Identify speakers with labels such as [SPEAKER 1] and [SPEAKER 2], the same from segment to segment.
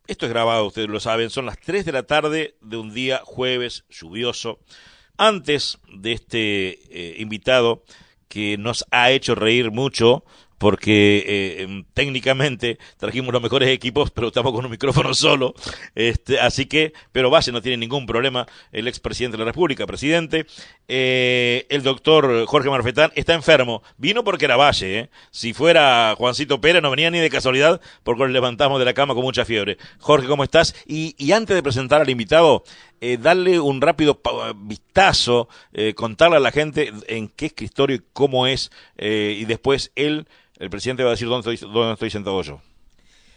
[SPEAKER 1] Esto es grabado, ustedes lo saben, son las 3 de la tarde de un día jueves lluvioso. Antes de este invitado que nos ha hecho reír mucho, porque técnicamente trajimos los mejores equipos, pero estamos con un micrófono solo, así que, pero Valle no tiene ningún problema, el expresidente de la República, presidente, el doctor Jorge Marfetán está enfermo, vino porque era Valle, si fuera Juancito Pérez no venía ni de casualidad, porque lo levantamos de la cama con mucha fiebre. Jorge, ¿cómo estás? Y antes de presentar al invitado, darle un rápido vistazo, contarle a la gente en qué escritorio y cómo es, y después el presidente va a decir dónde estoy sentado yo.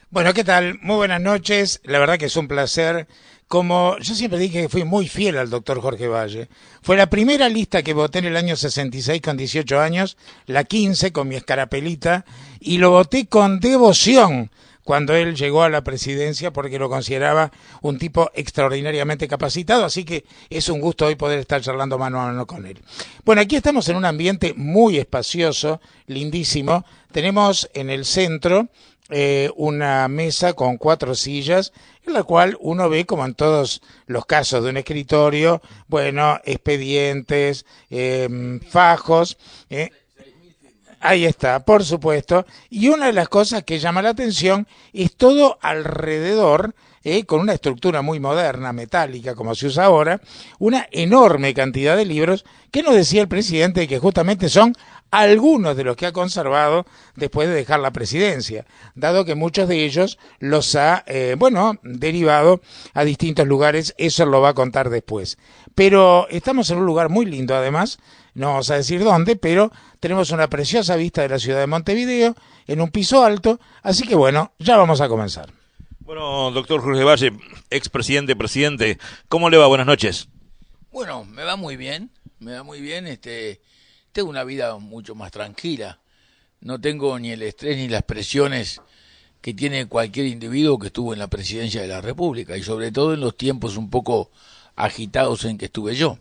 [SPEAKER 2] Bueno, ¿qué tal? Muy buenas noches. La verdad que es un placer. Como yo siempre dije que fui muy fiel al doctor Jorge Valle. Fue la primera lista que voté en el año 66 con 18 años, la 15 con mi escarapelita, y lo voté con devoción cuando él llegó a la presidencia porque lo consideraba un tipo extraordinariamente capacitado, así que es un gusto hoy poder estar charlando mano a mano con él. Bueno, aquí estamos en un ambiente muy espacioso, lindísimo. Tenemos en el centro una mesa con 4 sillas, en la cual uno ve, como en todos los casos de un escritorio, bueno, expedientes, fajos, ahí está, por supuesto. Y una de las cosas que llama la atención es todo alrededor, con una estructura muy moderna, metálica, como se usa ahora, una enorme cantidad de libros que nos decía el presidente que justamente son algunos de los que ha conservado después de dejar la presidencia, dado que muchos de ellos los ha, derivado a distintos lugares, eso lo va a contar después. Pero estamos en un lugar muy lindo además, no vamos a decir dónde, pero tenemos una preciosa vista de la ciudad de Montevideo, en un piso alto, así que bueno, ya vamos a comenzar.
[SPEAKER 1] Bueno, doctor Jorge Valle, expresidente, presidente, ¿cómo le va? Buenas noches.
[SPEAKER 3] Bueno, me va muy bien, tengo una vida mucho más tranquila, no tengo ni el estrés ni las presiones que tiene cualquier individuo que estuvo en la presidencia de la República, y sobre todo en los tiempos un poco agitados en que estuve yo.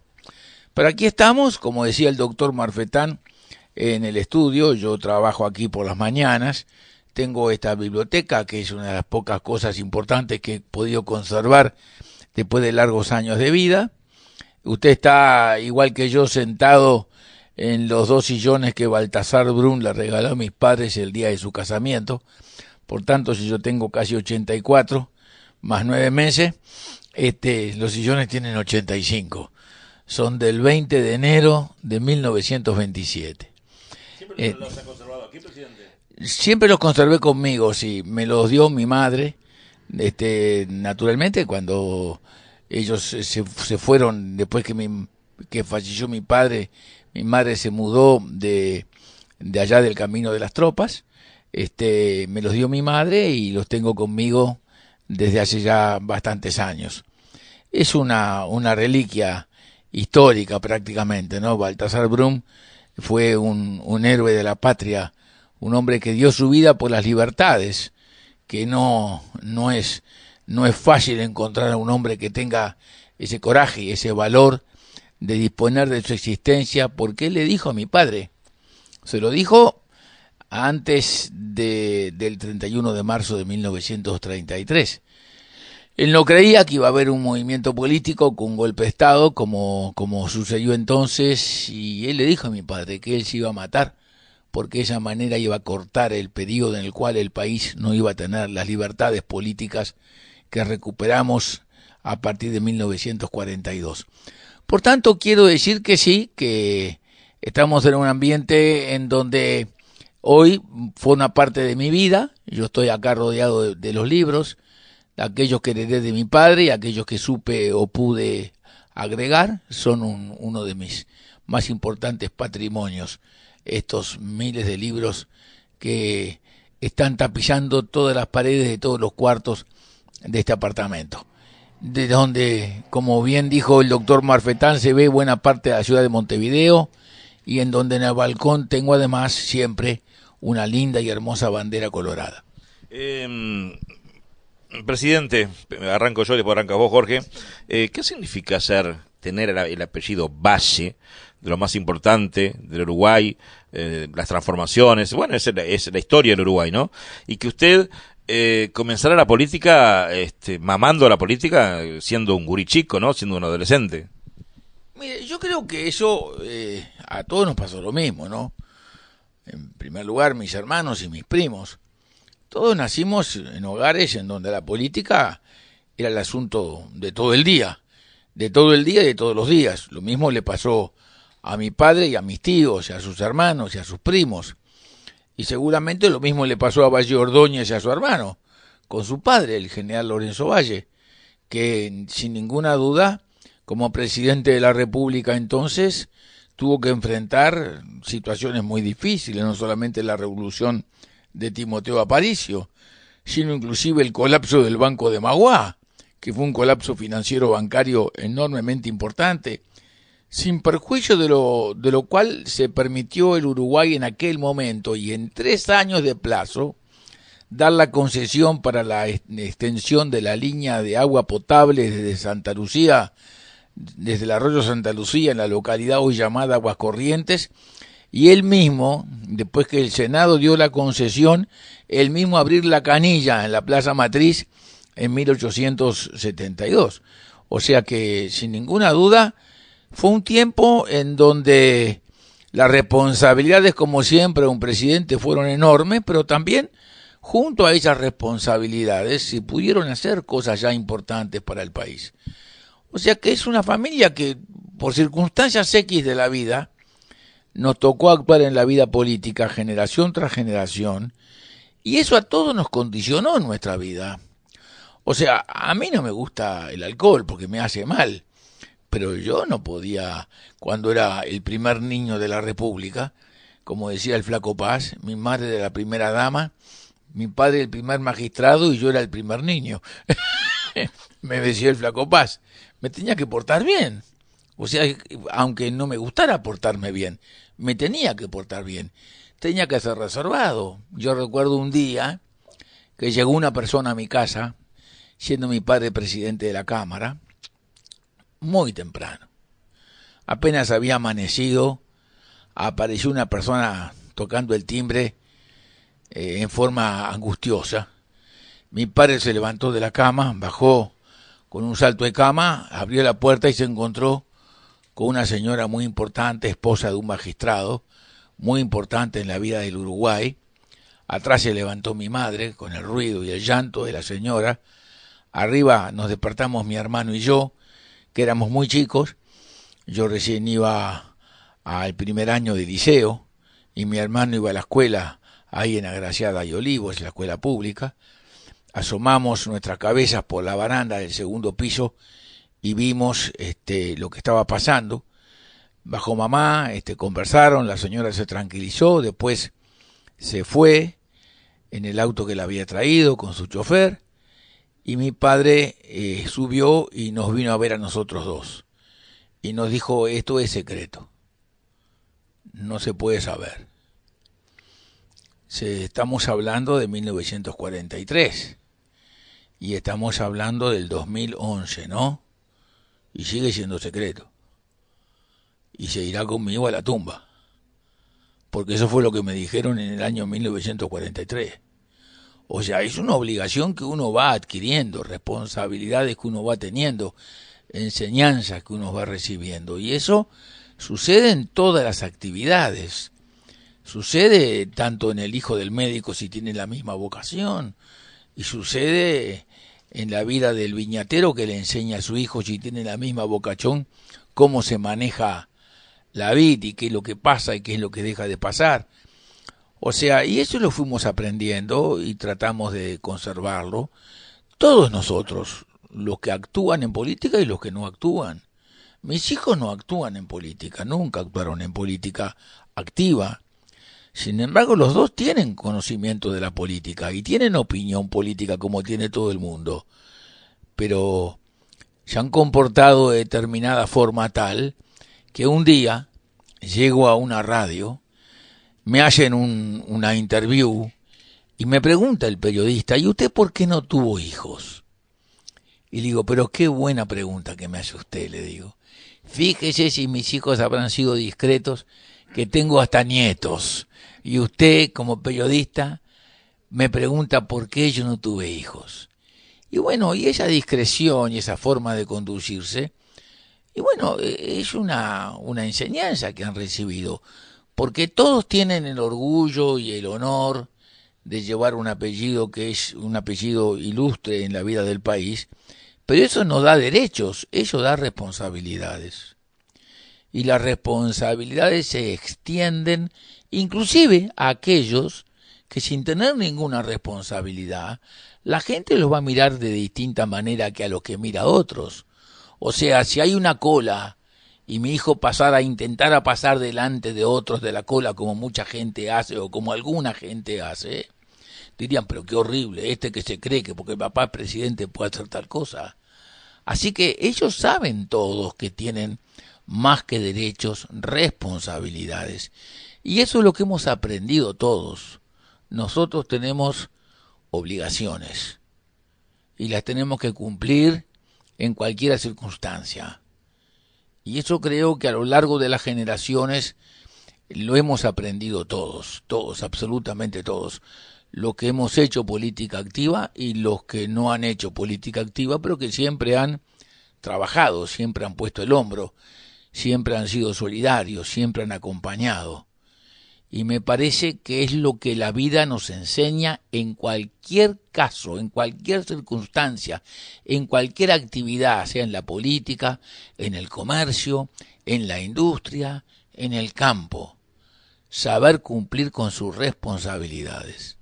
[SPEAKER 3] Pero aquí estamos, como decía el doctor Marfetán, en el estudio. Yo trabajo aquí por las mañanas, tengo esta biblioteca que es una de las pocas cosas importantes que he podido conservar después de largos años de vida. Usted está igual que yo sentado en los 2 sillones que Baltasar Brum le regaló a mis padres el día de su casamiento. Por tanto, si yo tengo casi 84 más 9 meses, los sillones tienen 85. Son del 20 de enero de 1927.
[SPEAKER 1] ¿Siempre los ha conservado aquí, presidente?
[SPEAKER 3] Siempre los conservé conmigo, sí. Me los dio mi madre, naturalmente, cuando ellos se fueron, después que falleció mi padre, mi madre se mudó de allá del Camino de las Tropas. Me los dio mi madre y los tengo conmigo desde hace ya bastantes años. Es una reliquia histórica prácticamente, ¿no? Baltasar Brum fue un héroe de la patria, un hombre que dio su vida por las libertades, que no es fácil encontrar a un hombre que tenga ese coraje y ese valor de disponer de su existencia, porque él le dijo a mi padre, se lo dijo antes del 31 de marzo de 1933. Él no creía que iba a haber un movimiento político con un golpe de Estado como sucedió entonces, y él le dijo a mi padre que él se iba a matar porque de esa manera iba a cortar el periodo en el cual el país no iba a tener las libertades políticas que recuperamos a partir de 1942. Por tanto, quiero decir que sí, que estamos en un ambiente en donde hoy forma parte de mi vida. Yo estoy acá rodeado de los libros, aquellos que heredé de mi padre y aquellos que supe o pude agregar, son uno de mis más importantes patrimonios, estos miles de libros que están tapizando todas las paredes de todos los cuartos de este apartamento, de donde, como bien dijo el doctor Marfetán, se ve buena parte de la ciudad de Montevideo, y en donde en el balcón tengo además siempre una linda y hermosa bandera colorada.
[SPEAKER 1] Presidente, arranco yo, después arrancas vos, Jorge. ¿Qué significa tener el apellido Valle, de lo más importante del Uruguay, las transformaciones? Bueno, es la historia del Uruguay, ¿no? Y que usted comenzar a la política, mamando a la política, siendo un gurí chico, ¿no? Siendo un adolescente.
[SPEAKER 3] Mire, yo creo que eso a todos nos pasó lo mismo, ¿no? En primer lugar, mis hermanos y mis primos. Todos nacimos en hogares en donde la política era el asunto de todo el día, de todo el día y de todos los días. Lo mismo le pasó a mi padre y a mis tíos, y a sus hermanos y a sus primos. Y seguramente lo mismo le pasó a Valle Ordóñez y a su hermano, con su padre, el general Lorenzo Valle, que sin ninguna duda, como presidente de la República entonces, tuvo que enfrentar situaciones muy difíciles, no solamente la revolución de Timoteo Aparicio, sino inclusive el colapso del Banco de Magua, que fue un colapso financiero bancario enormemente importante, sin perjuicio de lo cual se permitió el Uruguay en aquel momento y en 3 años de plazo dar la concesión para la extensión de la línea de agua potable desde Santa Lucía, desde el arroyo Santa Lucía en la localidad hoy llamada Aguas Corrientes, y él mismo, después que el Senado dio la concesión, él mismo abrir la canilla en la Plaza Matriz en 1872. O sea que, sin ninguna duda, fue un tiempo en donde las responsabilidades, como siempre, de un presidente fueron enormes, pero también, junto a esas responsabilidades, se pudieron hacer cosas ya importantes para el país. O sea que es una familia que, por circunstancias X de la vida, nos tocó actuar en la vida política generación tras generación, y eso a todos nos condicionó en nuestra vida. O sea, a mí no me gusta el alcohol porque me hace mal, pero yo no podía, cuando era el primer niño de la República, como decía el Flaco Paz, mi madre era la primera dama, mi padre el primer magistrado y yo era el primer niño. Me decía el Flaco Paz, me tenía que portar bien. O sea, aunque no me gustara portarme bien, me tenía que portar bien. Tenía que ser reservado. Yo recuerdo un día que llegó una persona a mi casa, siendo mi padre presidente de la Cámara, muy temprano. Apenas había amanecido, apareció una persona tocando el timbre en forma angustiosa. Mi padre se levantó de la cama, bajó con un salto de cama, abrió la puerta y se encontró con una señora muy importante, esposa de un magistrado, muy importante en la vida del Uruguay. Atrás se levantó mi madre con el ruido y el llanto de la señora. Arriba nos despertamos mi hermano y yo, que éramos muy chicos. Yo recién iba al primer año de liceo y mi hermano iba a la escuela ahí en Agraciada y Olivos, en la escuela pública. Asomamos nuestras cabezas por la baranda del segundo piso y vimos lo que estaba pasando. Bajó mamá, conversaron, la señora se tranquilizó, después se fue en el auto que la había traído con su chofer y mi padre subió y nos vino a ver a nosotros dos y nos dijo: esto es secreto, no se puede saber. Estamos hablando de 1943 y estamos hablando del 2011, ¿no? Y sigue siendo secreto. Y se irá conmigo a la tumba. Porque eso fue lo que me dijeron en el año 1943. O sea, es una obligación que uno va adquiriendo, responsabilidades que uno va teniendo, enseñanzas que uno va recibiendo. Y eso sucede en todas las actividades. Sucede tanto en el hijo del médico si tiene la misma vocación, y sucede en la vida del viñatero que le enseña a su hijo si tiene la misma vocación cómo se maneja la vid y qué es lo que pasa y qué es lo que deja de pasar. O sea, y eso lo fuimos aprendiendo y tratamos de conservarlo. Todos nosotros, los que actúan en política y los que no actúan. Mis hijos no actúan en política, nunca actuaron en política activa. Sin embargo, los dos tienen conocimiento de la política y tienen opinión política como tiene todo el mundo. Pero se han comportado de determinada forma tal que un día llego a una radio, me hacen una interview y me pregunta el periodista: ¿y usted por qué no tuvo hijos? Y le digo: pero qué buena pregunta que me hace usted, le digo. Fíjese si mis hijos habrán sido discretos, que tengo hasta nietos. Y usted, como periodista, me pregunta por qué yo no tuve hijos. Y bueno, y esa discreción y esa forma de conducirse, y bueno, es una enseñanza que han recibido, porque todos tienen el orgullo y el honor de llevar un apellido que es un apellido ilustre en la vida del país, pero eso no da derechos, eso da responsabilidades. Y las responsabilidades se extienden inclusive a aquellos que sin tener ninguna responsabilidad, la gente los va a mirar de distinta manera que a los que mira a otros. O sea, si hay una cola y mi hijo intentara pasar delante de otros de la cola como mucha gente hace o como alguna gente hace, dirían, pero qué horrible, este que se cree que porque el papá es presidente puede hacer tal cosa. Así que ellos saben todos que tienen más que derechos, responsabilidades. Y eso es lo que hemos aprendido todos. Nosotros tenemos obligaciones y las tenemos que cumplir en cualquier circunstancia. Y eso creo que a lo largo de las generaciones lo hemos aprendido todos, absolutamente todos. Los que hemos hecho política activa y los que no han hecho política activa, pero que siempre han trabajado, siempre han puesto el hombro, siempre han sido solidarios, siempre han acompañado. Y me parece que es lo que la vida nos enseña en cualquier caso, en cualquier circunstancia, en cualquier actividad, sea en la política, en el comercio, en la industria, en el campo. Saber cumplir con sus responsabilidades.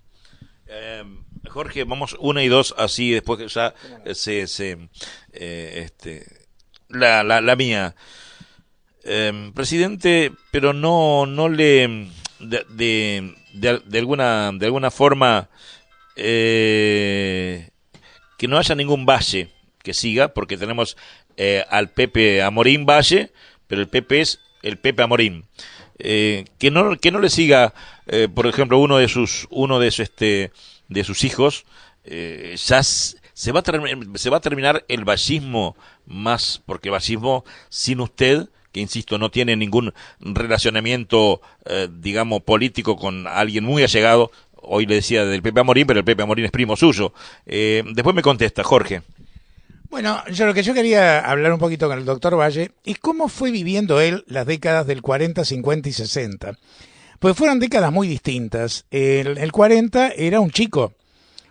[SPEAKER 1] Jorge, vamos 1 y 2 así, después que ya la mía. Presidente, pero no le de alguna forma que no haya ningún Valle que siga, porque tenemos al Pepe Amorín Valle, pero el Pepe es el Pepe Amorín. Que no le siga, por ejemplo, uno de sus hijos, ya se va a terminar el vallismo más, porque el vallismo sin usted, que insisto, no tiene ningún relacionamiento, digamos, político con alguien muy allegado. Hoy le decía del Pepe Amorín, pero el Pepe Amorín es primo suyo. Después me contesta, Jorge.
[SPEAKER 2] Bueno, lo que yo quería hablar un poquito con el doctor Valle es cómo fue viviendo él las décadas del 40, 50 y 60. Pues fueron décadas muy distintas. El 40 era un chico,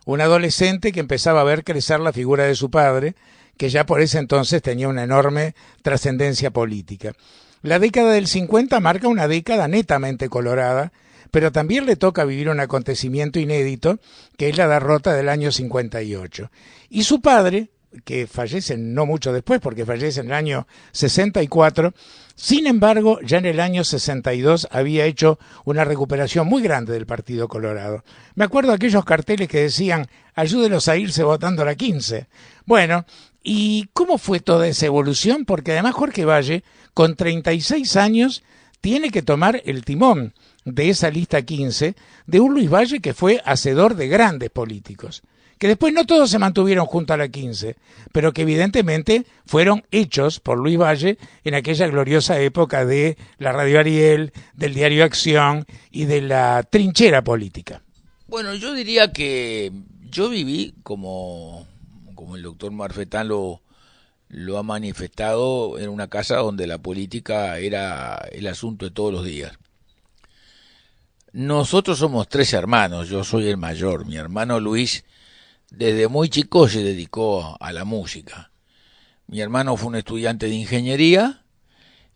[SPEAKER 2] un adolescente que empezaba a ver crecer la figura de su padre, que ya por ese entonces tenía una enorme trascendencia política. La década del 50 marca una década netamente colorada, pero también le toca vivir un acontecimiento inédito, que es la derrota del año 58. Y su padre, que fallece no mucho después, porque fallece en el año 64, sin embargo, ya en el año 62 había hecho una recuperación muy grande del Partido Colorado. Me acuerdo de aquellos carteles que decían, ayúdelos a irse votando la 15. Bueno, ¿y cómo fue toda esa evolución? Porque además Jorge Valle, con 36 años, tiene que tomar el timón de esa lista 15 de un Luis Valle que fue hacedor de grandes políticos, que después no todos se mantuvieron junto a la 15, pero que evidentemente fueron hechos por Luis Valle en aquella gloriosa época de la Radio Ariel, del diario Acción y de la trinchera política.
[SPEAKER 3] Bueno, yo diría que yo viví como el doctor Marfetán lo ha manifestado, en una casa donde la política era el asunto de todos los días. Nosotros somos 3 hermanos, yo soy el mayor. Mi hermano Luis desde muy chico se dedicó a la música. Mi hermano fue un estudiante de ingeniería,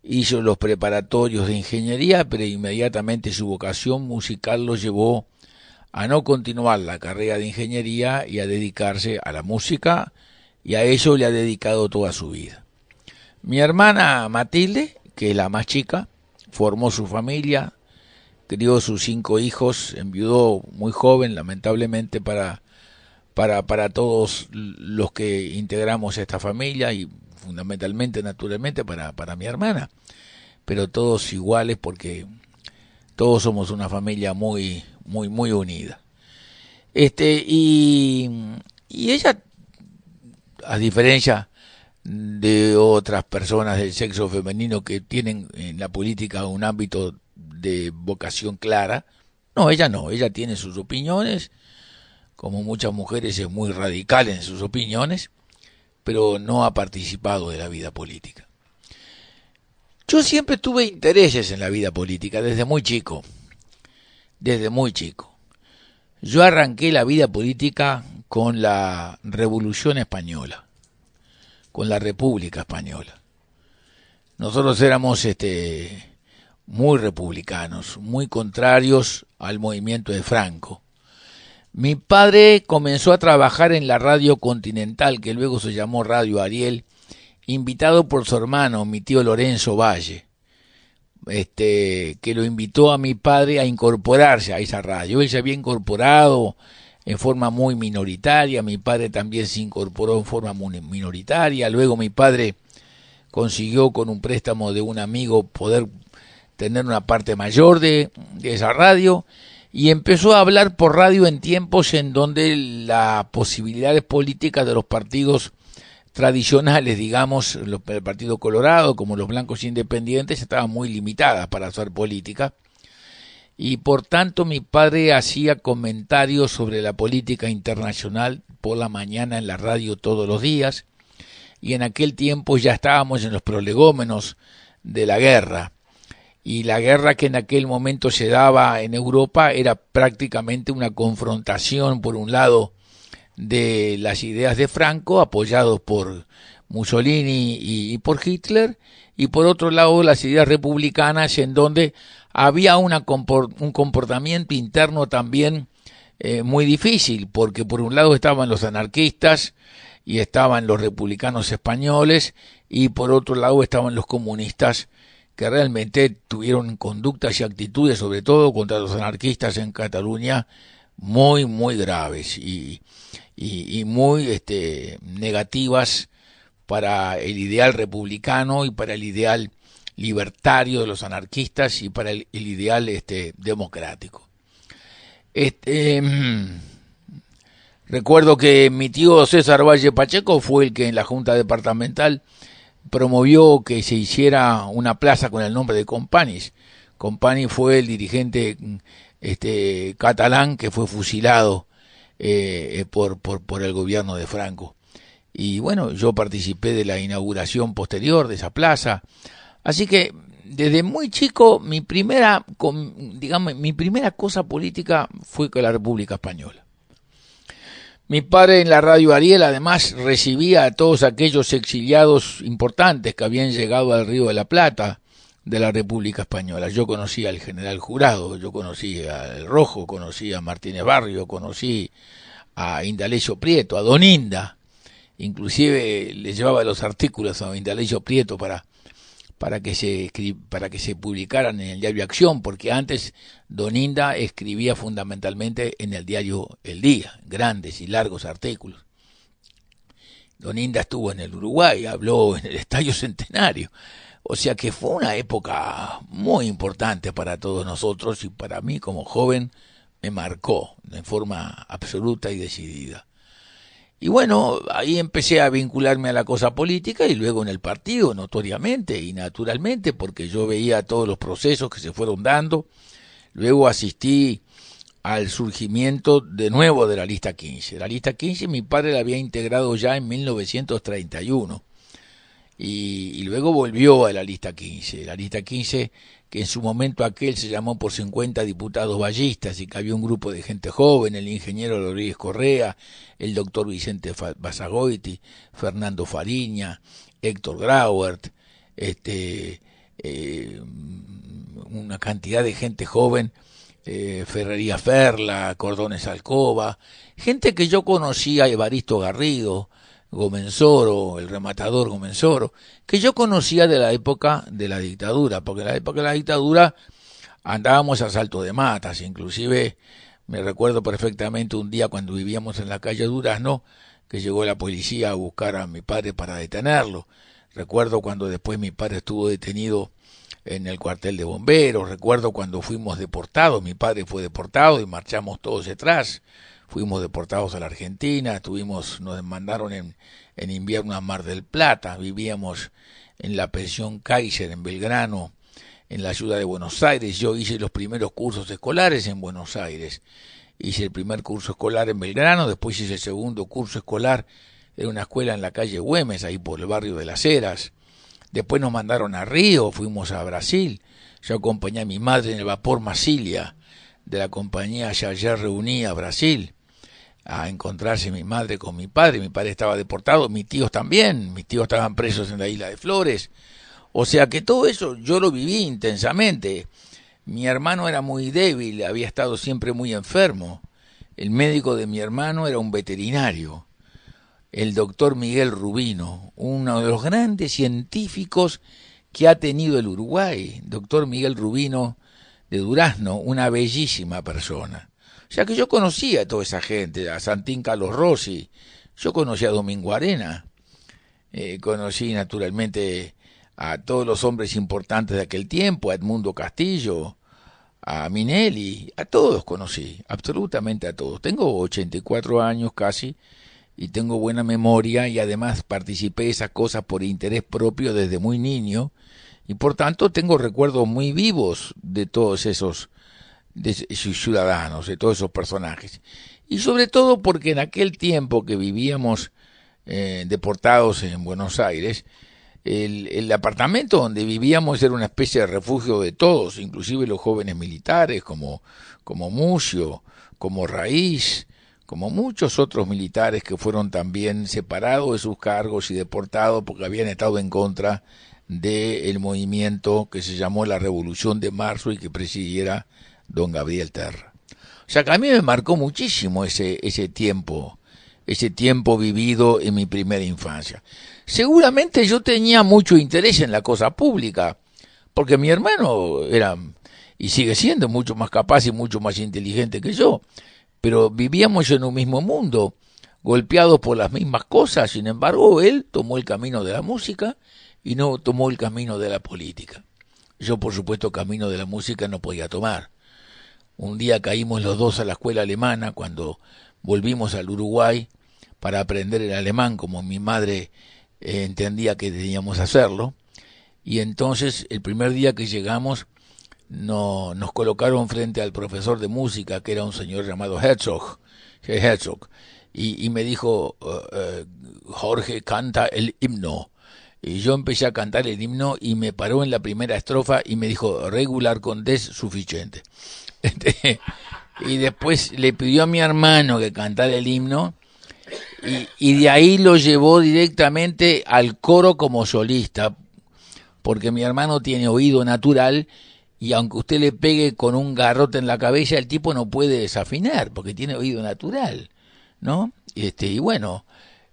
[SPEAKER 3] hizo los preparatorios de ingeniería, pero inmediatamente su vocación musical lo llevó a no continuar la carrera de ingeniería y a dedicarse a la música, y a eso le ha dedicado toda su vida. Mi hermana Matilde, que es la más chica, formó su familia, crió sus 5 hijos, enviudó muy joven, lamentablemente para todos los que integramos esta familia y fundamentalmente, naturalmente, para mi hermana, pero todos iguales porque todos somos una familia muy unida. Y ella, a diferencia de otras personas del sexo femenino que tienen en la política un ámbito de vocación clara, ella tiene sus opiniones, como muchas mujeres, es muy radical en sus opiniones, pero no ha participado de la vida política. Yo siempre tuve intereses en la vida política, desde muy chico. Desde muy chico. Yo arranqué la vida política con la Revolución Española, con la República Española. Nosotros éramos muy republicanos, muy contrarios al movimiento de Franco. Mi padre comenzó a trabajar en la Radio Continental, que luego se llamó Radio Ariel, invitado por su hermano, mi tío Lorenzo Valle, que lo invitó a mi padre a incorporarse a esa radio. Él se había incorporado en forma muy minoritaria, mi padre también se incorporó en forma muy minoritaria, luego mi padre consiguió con un préstamo de un amigo poder tener una parte mayor de esa radio, y empezó a hablar por radio en tiempos en donde las posibilidades políticas de los partidos tradicionales, digamos, el Partido Colorado, como los blancos independientes, estaban muy limitadas para hacer política, y por tanto mi padre hacía comentarios sobre la política internacional por la mañana en la radio todos los días, y en aquel tiempo ya estábamos en los prolegómenos de la guerra, y la guerra que en aquel momento se daba en Europa era prácticamente una confrontación, por un lado, de las ideas de Franco, apoyados por Mussolini y por Hitler, y por otro lado las ideas republicanas, en donde había un comportamiento interno también muy difícil, porque por un lado estaban los anarquistas y estaban los republicanos españoles, y por otro lado estaban los comunistas, que realmente tuvieron conductas y actitudes, sobre todo contra los anarquistas en Cataluña, muy, muy graves y muy negativas para el ideal republicano y para el ideal libertario de los anarquistas y para el ideal democrático. Recuerdo que mi tío César Valle Pacheco fue el que en la Junta Departamental promovió que se hiciera una plaza con el nombre de Companys. Companys fue el dirigente catalán que fue fusilado por el gobierno de Franco. Y bueno, yo participé de la inauguración posterior de esa plaza. Así que desde muy chico mi primera cosa política fue con la República Española. Mi padre en la Radio Ariel además recibía a todos aquellos exiliados importantes que habían llegado al Río de la Plata de la República Española. Yo conocí al general Jurado, yo conocí al Rojo, conocí a Martínez Barrio, conocí a Indalecio Prieto, a Don Inda. Inclusive le llevaba los artículos a Indalecio Prieto para que se publicaran en el diario Acción, porque antes Don Inda escribía fundamentalmente en el diario El Día, grandes y largos artículos. Don Inda estuvo en el Uruguay, habló en el Estadio Centenario, o sea que fue una época muy importante para todos nosotros, y para mí como joven me marcó de forma absoluta y decidida. Y bueno, ahí empecé a vincularme a la cosa política y luego en el partido, notoriamente y naturalmente, porque yo veía todos los procesos que se fueron dando. Luego asistí al surgimiento de nuevo de la lista 15. La lista 15 mi padre la había integrado ya en 1931 y luego volvió a la lista 15. La lista 15 que en su momento aquel se llamó por 50 diputados vallistas y que había un grupo de gente joven, el ingeniero Rodríguez Correa, el doctor Vicente Basagoiti, Fernando Fariña, Héctor Grauert, una cantidad de gente joven, Ferrería Ferla, Cordones Alcoba, gente que yo conocía, Evaristo Garrido, Gomenzoro, el rematador Gomenzoro, que yo conocía de la época de la dictadura, porque en la época de la dictadura andábamos a salto de matas, inclusive me recuerdo perfectamente un día cuando vivíamos en la calle Durazno, que llegó la policía a buscar a mi padre para detenerlo. Recuerdo cuando después mi padre estuvo detenido en el cuartel de bomberos, recuerdo cuando fuimos deportados, mi padre fue deportado y marchamos todos detrás. Fuimos deportados a la Argentina, nos mandaron en invierno a Mar del Plata, vivíamos en la pensión Kaiser en Belgrano, en la ciudad de Buenos Aires. Yo hice los primeros cursos escolares en Buenos Aires hice el primer curso escolar en Belgrano, después hice el segundo curso escolar en una escuela en la calle Güemes, ahí por el barrio de Las Heras. Después nos mandaron a Río, fuimos a Brasil. Yo acompañé a mi madre en el vapor Masilia de la compañía Jayer Reuní a Brasil, a encontrarse mi madre con mi padre. Mi padre estaba deportado, mis tíos también, mis tíos estaban presos en la isla de Flores. O sea que todo eso yo lo viví intensamente. Mi hermano era muy débil, había estado siempre muy enfermo. El médico de mi hermano era un veterinario, el doctor Miguel Rubino, uno de los grandes científicos que ha tenido el Uruguay. Doctor Miguel Rubino de Durazno, una bellísima persona. O sea que yo conocía a toda esa gente, a Santín Carlos Rossi, yo conocí a Domingo Arena, conocí naturalmente a todos los hombres importantes de aquel tiempo, a Edmundo Castillo, a Minelli, a todos conocí, absolutamente a todos. Tengo 84 años casi y tengo buena memoria y además participé de esas cosas por interés propio desde muy niño y por tanto tengo recuerdos muy vivos de todos esos ciudadanos, de todos esos personajes. Y sobre todo porque en aquel tiempo que vivíamos deportados en Buenos Aires, el apartamento donde vivíamos era una especie de refugio de todos, inclusive los jóvenes militares como Mucio, como Raíz, como muchos otros militares que fueron también separados de sus cargos y deportados porque habían estado en contra del movimiento que se llamó la Revolución de Marzo y que presidiera don Gabriel Terra. O sea que a mí me marcó muchísimo ese tiempo vivido en mi primera infancia. Seguramente yo tenía mucho interés en la cosa pública, porque mi hermano era, y sigue siendo, mucho más capaz y mucho más inteligente que yo, pero vivíamos en un mismo mundo, golpeados por las mismas cosas. Sin embargo, él tomó el camino de la música y no tomó el camino de la política. Yo, por supuesto, camino de la música no podía tomar. Un día caímos los dos a la escuela alemana cuando volvimos al Uruguay para aprender el alemán, como mi madre entendía que teníamos que hacerlo, y entonces el primer día que llegamos nos colocaron frente al profesor de música, que era un señor llamado Herzog, y me dijo, Jorge, canta el himno. Y yo empecé a cantar el himno y me paró en la primera estrofa y me dijo, regular con des suficiente. Y después le pidió a mi hermano que cantara el himno y de ahí lo llevó directamente al coro como solista, porque mi hermano tiene oído natural y aunque usted le pegue con un garrote en la cabeza, el tipo no puede desafinar porque tiene oído natural, ¿no? Y bueno,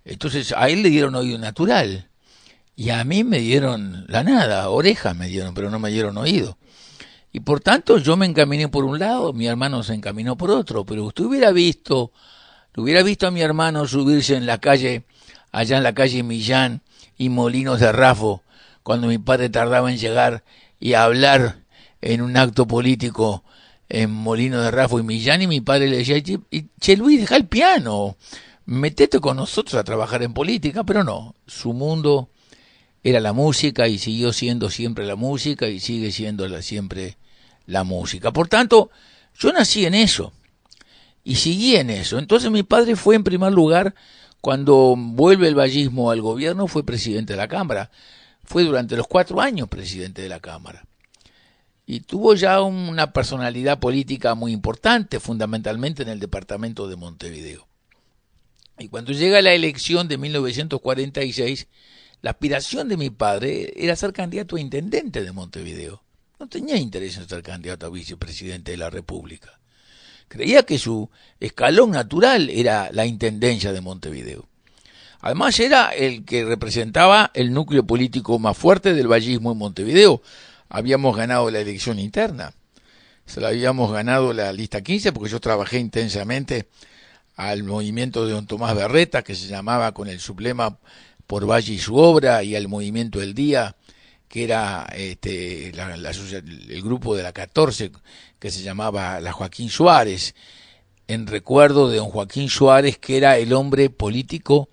[SPEAKER 3] entonces a él le dieron oído natural y a mí me dieron la nada, orejas me dieron, pero no me dieron oído. Y por tanto yo me encaminé por un lado, mi hermano se encaminó por otro, pero usted hubiera visto a mi hermano subirse en la calle, allá en la calle Millán y Molinos de Rafo, cuando mi padre tardaba en llegar y a hablar en un acto político en Molinos de Rafo y Millán, y mi padre le decía, che Luis, deja el piano, metete con nosotros a trabajar en política, pero no, su mundo era la música y siguió siendo siempre la música y sigue siendo siempre la música. Por tanto, yo nací en eso y seguí en eso. Entonces mi padre fue en primer lugar, cuando vuelve el vallismo al gobierno, fue presidente de la Cámara. Fue durante los 4 años presidente de la Cámara. Y tuvo ya una personalidad política muy importante, fundamentalmente en el departamento de Montevideo. Y cuando llega la elección de 1946, la aspiración de mi padre era ser candidato a intendente de Montevideo. No tenía interés en ser candidato a vicepresidente de la República. Creía que su escalón natural era la intendencia de Montevideo. Además era el que representaba el núcleo político más fuerte del vallismo en Montevideo. Habíamos ganado la elección interna. Se la habíamos ganado la lista 15 porque yo trabajé intensamente al movimiento de don Tomás Berreta, que se llamaba con el sublema Por Valle y su obra, y al movimiento del Día, que era el grupo de la 14, que se llamaba la Joaquín Suárez, en recuerdo de don Joaquín Suárez, que era el hombre político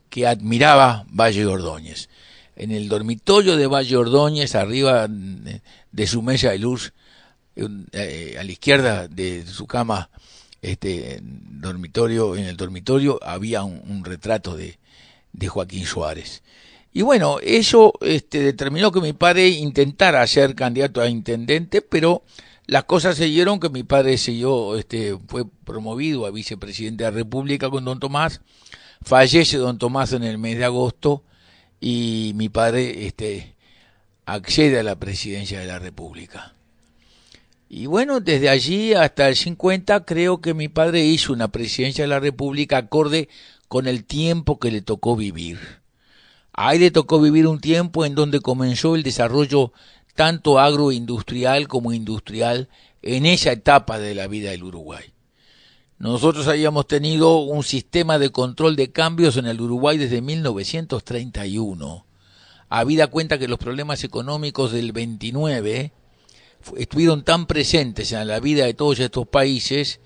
[SPEAKER 3] que admiraba Valle Ordóñez. En el dormitorio de Valle Ordóñez, arriba de su mesa de luz, a la izquierda de su cama, dormitorio, en el dormitorio había un retrato de Joaquín Suárez. Y bueno, eso determinó que mi padre intentara ser candidato a intendente, pero las cosas se dieron que mi padre fue promovido a vicepresidente de la República con don Tomás. Fallece don Tomás en el mes de agosto y mi padre accede a la presidencia de la República. Y bueno, desde allí hasta el 50 creo que mi padre hizo una presidencia de la República acorde con el tiempo que le tocó vivir. Ahí le tocó vivir un tiempo en donde comenzó el desarrollo tanto agroindustrial como industrial en esa etapa de la vida del Uruguay. Nosotros habíamos tenido un sistema de control de cambios en el Uruguay desde 1931. Habida cuenta que los problemas económicos del 29 estuvieron tan presentes en la vida de todos estos países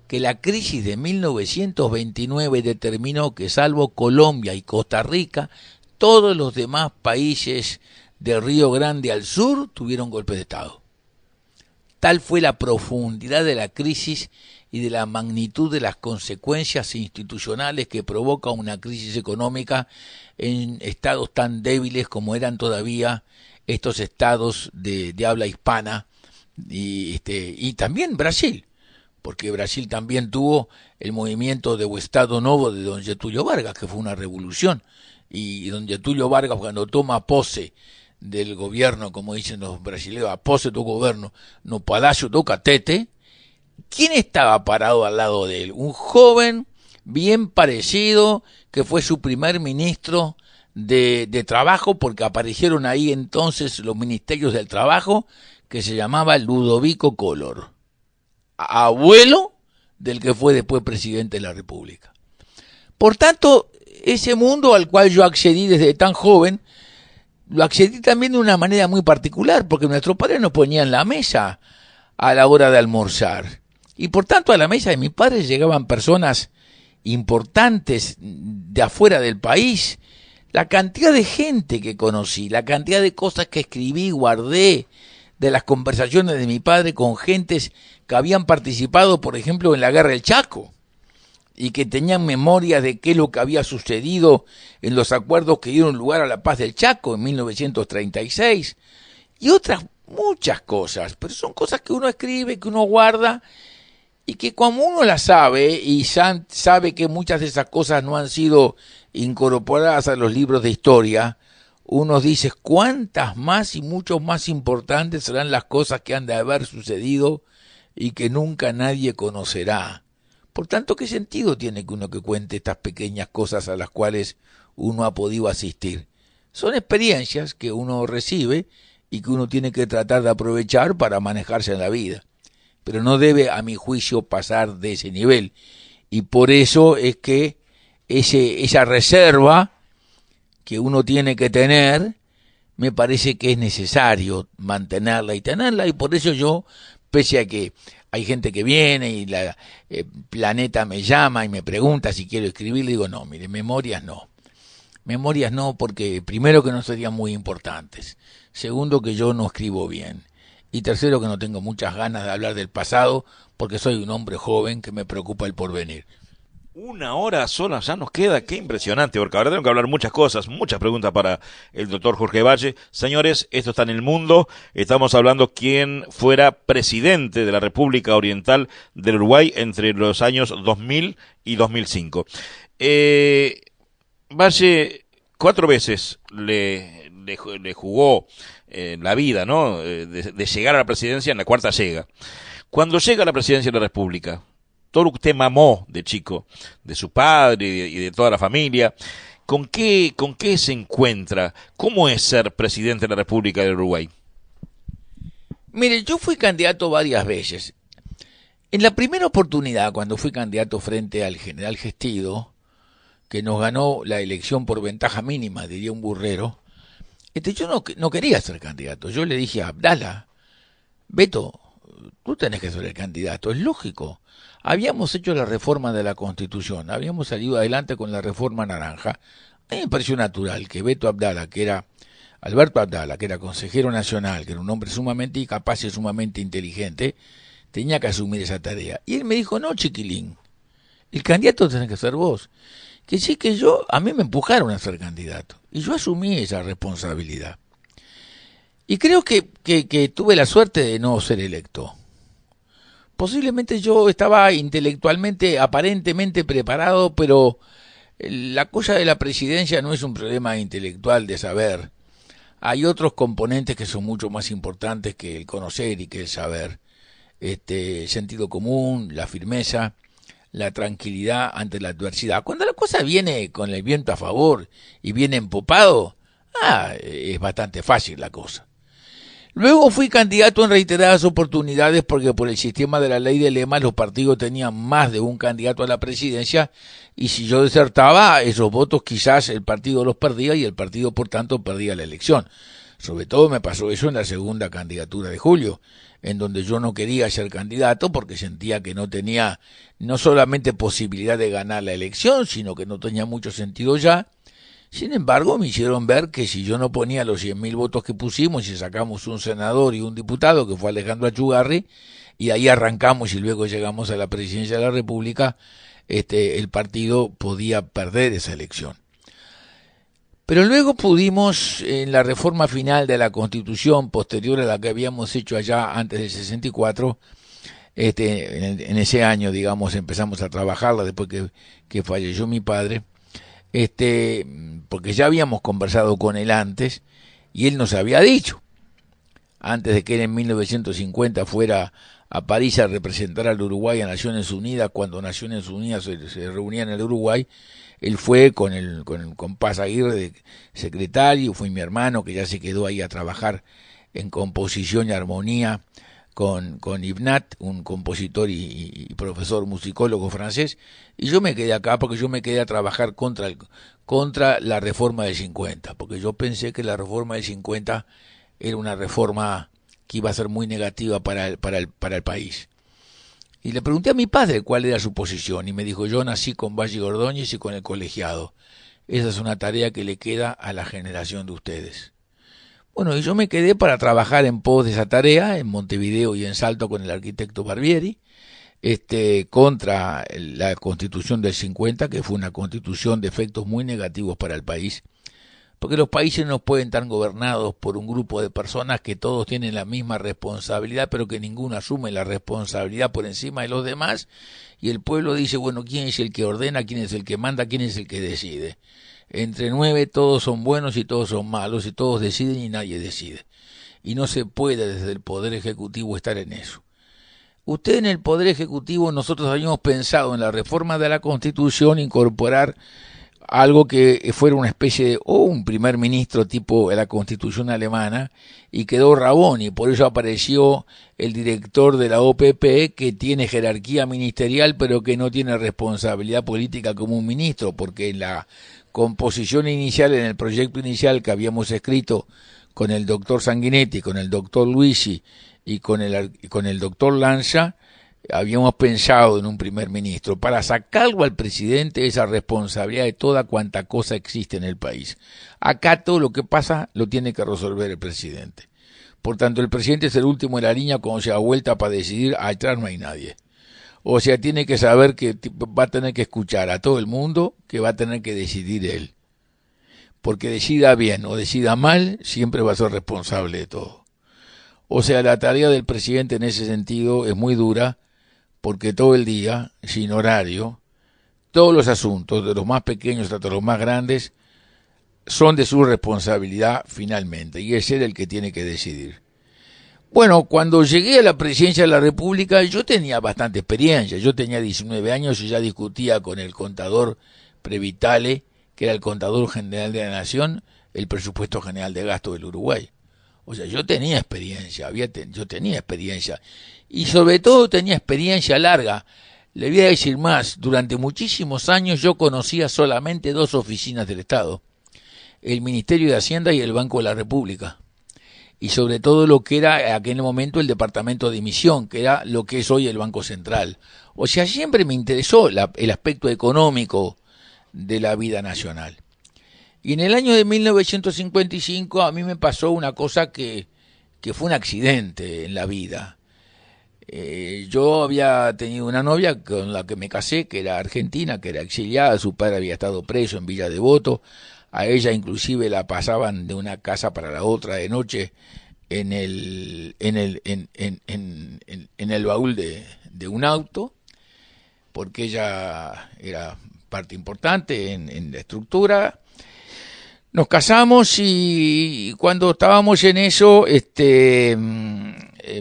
[SPEAKER 3] que la crisis de 1929 determinó que salvo Colombia y Costa Rica, todos los demás países del Río Grande al sur tuvieron golpe de Estado. Tal fue la profundidad de la crisis y de la magnitud de las consecuencias institucionales que provoca una crisis económica en estados tan débiles como eran todavía estos estados de habla hispana y también Brasil, porque Brasil también tuvo el movimiento de o Estado Novo de don Getúlio Vargas, que fue una revolución, y don Getúlio Vargas cuando toma pose del gobierno, como dicen los brasileños, a pose tu gobierno, no palacio tu catete, ¿quién estaba parado al lado de él? Un joven bien parecido, que fue su primer ministro de trabajo, porque aparecieron ahí entonces los ministerios del trabajo, que se llamaba Ludovico Collor, abuelo del que fue después presidente de la República. Por tanto, ese mundo al cual yo accedí desde tan joven, lo accedí también de una manera muy particular, porque nuestros padres nos ponían la mesa a la hora de almorzar. Y por tanto a la mesa de mis padres llegaban personas importantes de afuera del país. La cantidad de gente que conocí, la cantidad de cosas que escribí, guardé, de las conversaciones de mi padre con gentes que habían participado, por ejemplo, en la Guerra del Chaco, y que tenían memoria de qué es lo que había sucedido en los acuerdos que dieron lugar a la paz del Chaco en 1936, y otras muchas cosas, pero son cosas que uno escribe, que uno guarda, y que como uno las sabe, y sabe que muchas de esas cosas no han sido incorporadas a los libros de historia, uno dice cuántas más y mucho más importantes serán las cosas que han de haber sucedido y que nunca nadie conocerá. Por tanto, ¿qué sentido tiene que uno que cuente estas pequeñas cosas a las cuales uno ha podido asistir? Son experiencias que uno recibe y que uno tiene que tratar de aprovechar para manejarse en la vida. Pero no debe, a mi juicio, pasar de ese nivel. Y por eso es que esa reserva que uno tiene que tener, me parece que es necesario mantenerla y tenerla, y por eso yo, pese a que hay gente que viene y la Planeta me llama y me pregunta si quiero escribir, le digo, no, mire, memorias no, porque primero que no serían muy importantes, segundo que yo no escribo bien, y tercero que no tengo muchas ganas de hablar del pasado, porque soy un hombre joven que me preocupa el porvenir.
[SPEAKER 1] Una hora sola ya nos queda, qué impresionante, porque ahora tengo que hablar muchas cosas, muchas preguntas para el doctor Jorge Valle. Señores, esto está en el mundo, estamos hablando quién fuera presidente de la República Oriental del Uruguay entre los años 2000 y 2005. Valle 4 veces le jugó la vida, ¿no? De llegar a la presidencia, en la cuarta llega. Cuando llega a la presidencia de la República, todo lo que usted mamó de chico, de su padre y de toda la familia, ¿con qué se encuentra? ¿Cómo es ser presidente de la República del Uruguay?
[SPEAKER 3] Mire, yo fui candidato varias veces. En la primera oportunidad, cuando fui candidato frente al general Gestido, que nos ganó la elección por ventaja mínima, diría un burrero, yo no quería ser candidato. Yo le dije a Abdala, Beto, tú tenés que ser el candidato, es lógico. Habíamos hecho la reforma de la Constitución, habíamos salido adelante con la reforma naranja. A mí me pareció natural que Alberto Abdala, que era consejero nacional, que era un hombre sumamente capaz y sumamente inteligente, tenía que asumir esa tarea. Y él me dijo, no, chiquilín, el candidato tenés que ser vos. Que sí, que a mí me empujaron a ser candidato. Y yo asumí esa responsabilidad. Y creo que tuve la suerte de no ser electo. Posiblemente yo estaba intelectualmente, aparentemente preparado, pero la cosa de la presidencia no es un problema intelectual de saber. Hay otros componentes que son mucho más importantes que el conocer y que el saber. El sentido común, la firmeza, la tranquilidad ante la adversidad. Cuando la cosa viene con el viento a favor y viene empopado, es bastante fácil la cosa. Luego fui candidato en reiteradas oportunidades porque por el sistema de la ley de lemas los partidos tenían más de un candidato a la presidencia y si yo desertaba, esos votos quizás el partido los perdía y el partido por tanto perdía la elección. Sobre todo me pasó eso en la segunda candidatura de Julio, en donde yo no quería ser candidato porque sentía que no tenía no solamente posibilidad de ganar la elección, sino que no tenía mucho sentido ya. Sin embargo, me hicieron ver que si yo no ponía los 100.000 votos que pusimos y sacamos un senador y un diputado, que fue Alejandro Achugarri, y ahí arrancamos y luego llegamos a la presidencia de la República, el partido podía perder esa elección. Pero luego pudimos, en la reforma final de la Constitución, posterior a la que habíamos hecho allá antes del 64, en ese año, digamos, empezamos a trabajarla después que falleció mi padre, porque ya habíamos conversado con él antes y él nos había dicho, antes de que él en 1950 fuera a París a representar al Uruguay a Naciones Unidas, cuando Naciones Unidas se reunía en el Uruguay, él fue con Paz Aguirre de secretario, fue mi hermano que ya se quedó ahí a trabajar en composición y armonía con Ibnat, un compositor y profesor musicólogo francés, y yo me quedé acá porque yo me quedé a trabajar contra la reforma del 50, porque yo pensé que la reforma del 50 era una reforma que iba a ser muy negativa para el país. Y le pregunté a mi padre cuál era su posición, y me dijo, yo nací con Valle Ordóñez y con el colegiado. Esa es una tarea que le queda a la generación de ustedes. Bueno, y yo me quedé para trabajar en pos de esa tarea, en Montevideo y en Salto con el arquitecto Barbieri, contra la Constitución del 50, que fue una constitución de efectos muy negativos para el país, porque los países no pueden estar gobernados por un grupo de personas que todos tienen la misma responsabilidad, pero que ninguno asume la responsabilidad por encima de los demás, y el pueblo dice, bueno, ¿quién es el que ordena, quién es el que manda, quién es el que decide? Entre 9 todos son buenos y todos son malos, y todos deciden y nadie decide. Y no se puede desde el Poder Ejecutivo estar en eso. Usted en el Poder Ejecutivo, nosotros habíamos pensado en la reforma de la Constitución incorporar algo que fuera una especie de, un primer ministro tipo de la Constitución alemana, y quedó Rabón, y por eso apareció el director de la OPP, que tiene jerarquía ministerial, pero que no tiene responsabilidad política como un ministro, porque en la composición inicial, en el proyecto inicial que habíamos escrito con el doctor Sanguinetti, con el doctor Luisi y con el doctor Lanza, habíamos pensado en un primer ministro para sacarlo al presidente esa responsabilidad de toda cuanta cosa existe en el país. Acá todo lo que pasa lo tiene que resolver el presidente. Por tanto, el presidente es el último de la línea cuando se da vuelta para decidir, atrás no hay nadie. O sea, tiene que saber que va a tener que escuchar a todo el mundo, que va a tener que decidir él. Porque decida bien o decida mal, siempre va a ser responsable de todo. O sea, la tarea del presidente en ese sentido es muy dura, porque todo el día, sin horario, todos los asuntos, de los más pequeños hasta los más grandes, son de su responsabilidad finalmente, y es él el que tiene que decidir. Bueno, cuando llegué a la presidencia de la República, yo tenía bastante experiencia. Yo tenía 19 años y ya discutía con el contador Previtale, que era el contador general de la Nación, el presupuesto general de gasto del Uruguay. O sea, yo tenía experiencia, yo tenía experiencia. Y sobre todo tenía experiencia larga. Le voy a decir más, durante muchísimos años yo conocía solamente 2 oficinas del Estado. El Ministerio de Hacienda y el Banco de la República. Y sobre todo lo que era en aquel momento el Departamento de Emisión, que era lo que es hoy el Banco Central. O sea, siempre me interesó el aspecto económico de la vida nacional. Y en el año de 1955 a mí me pasó una cosa que fue un accidente en la vida. yo había tenido una novia con la que me casé, que era argentina, que era exiliada, su padre había estado preso en Villa Devoto, a ella inclusive la pasaban de una casa para la otra de noche en el baúl de un auto, porque ella era parte importante en la estructura. Nos casamos y cuando estábamos en eso,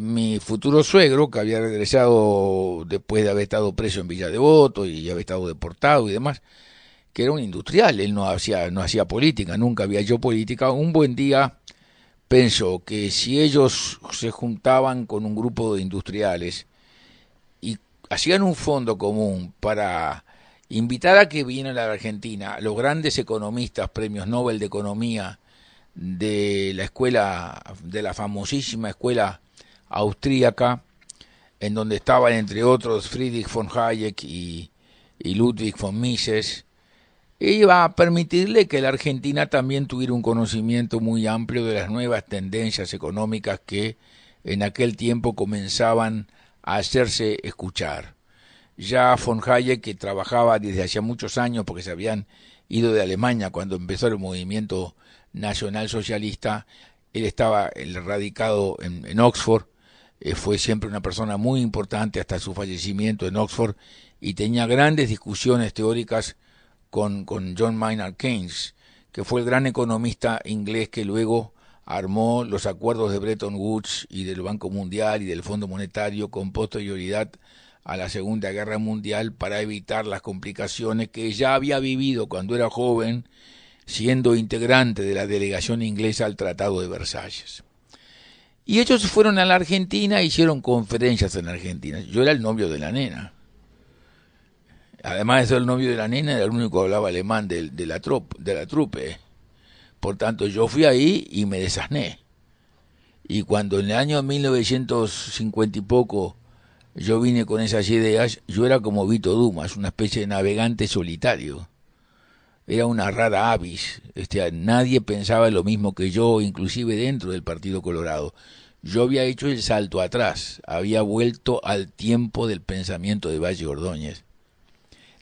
[SPEAKER 3] mi futuro suegro, que había regresado después de haber estado preso en Villa Devoto y haber estado deportado y demás, que era un industrial, él no hacía política, nunca había hecho política, un buen día pensó que si ellos se juntaban con un grupo de industriales y hacían un fondo común para invitar a que vinieran a la Argentina los grandes economistas, premios Nobel de Economía de la escuela, de la famosísima escuela austríaca, en donde estaban entre otros Friedrich von Hayek y Ludwig von Mises, iba a permitirle que la Argentina también tuviera un conocimiento muy amplio de las nuevas tendencias económicas que en aquel tiempo comenzaban a hacerse escuchar. Ya von Hayek, que trabajaba desde hacía muchos años porque se habían ido de Alemania cuando empezó el movimiento nacional socialista, él estaba radicado en Oxford, fue siempre una persona muy importante hasta su fallecimiento en Oxford y tenía grandes discusiones teóricas con John Maynard Keynes, que fue el gran economista inglés que luego armó los acuerdos de Bretton Woods y del Banco Mundial y del Fondo Monetario con posterioridad a la Segunda Guerra Mundial para evitar las complicaciones que ya había vivido cuando era joven, siendo integrante de la delegación inglesa al Tratado de Versalles. Y ellos fueron a la Argentina e hicieron conferencias en Argentina. Yo era el novio de la nena. Además de ser el novio de la nena, era el único que hablaba alemán de la trupe. Por tanto, yo fui ahí y me desasné. Y cuando en el año 1950 y poco yo vine con esas ideas, yo era como Vito Dumas, una especie de navegante solitario. Era una rara avis. Nadie pensaba lo mismo que yo, inclusive dentro del Partido Colorado. Yo había hecho el salto atrás, había vuelto al tiempo del pensamiento de Valle Ordóñez.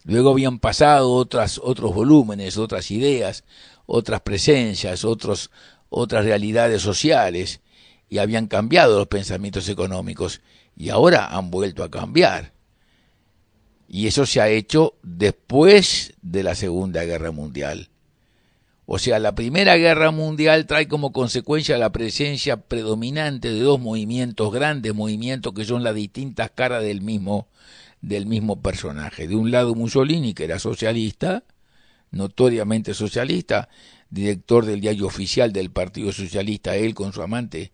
[SPEAKER 3] Luego habían pasado otros volúmenes, otras ideas, otras presencias, otras realidades sociales, y habían cambiado los pensamientos económicos, y ahora han vuelto a cambiar. Y eso se ha hecho después de la Segunda Guerra Mundial. O sea, la Primera Guerra Mundial trae como consecuencia la presencia predominante de dos movimientos, grandes movimientos que son las distintas caras del mismo personaje. De un lado Mussolini, que era socialista, notoriamente socialista, director del diario oficial del Partido Socialista, él con su amante,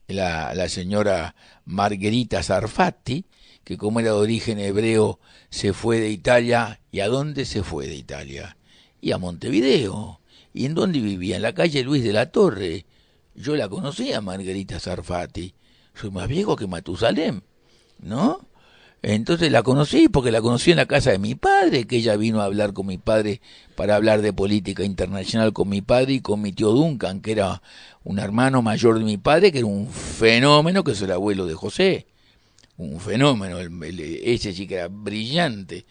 [SPEAKER 3] la señora Margherita Sarfatti, que como era de origen hebreo, se fue de Italia. ¿Y a dónde se fue de Italia? Y a Montevideo. ¿Y en dónde vivía? En la calle Luis de la Torre. Yo la conocía, Margherita Sarfatti. Soy más viejo que Matusalem, ¿no? Entonces la conocí porque la conocí en la casa de mi padre, que ella vino a hablar con mi padre para hablar de política internacional con mi padre y con mi tío Duncan, que era un hermano mayor de mi padre, que era un fenómeno, que es el abuelo de José. Un fenómeno, ese sí que era brillante,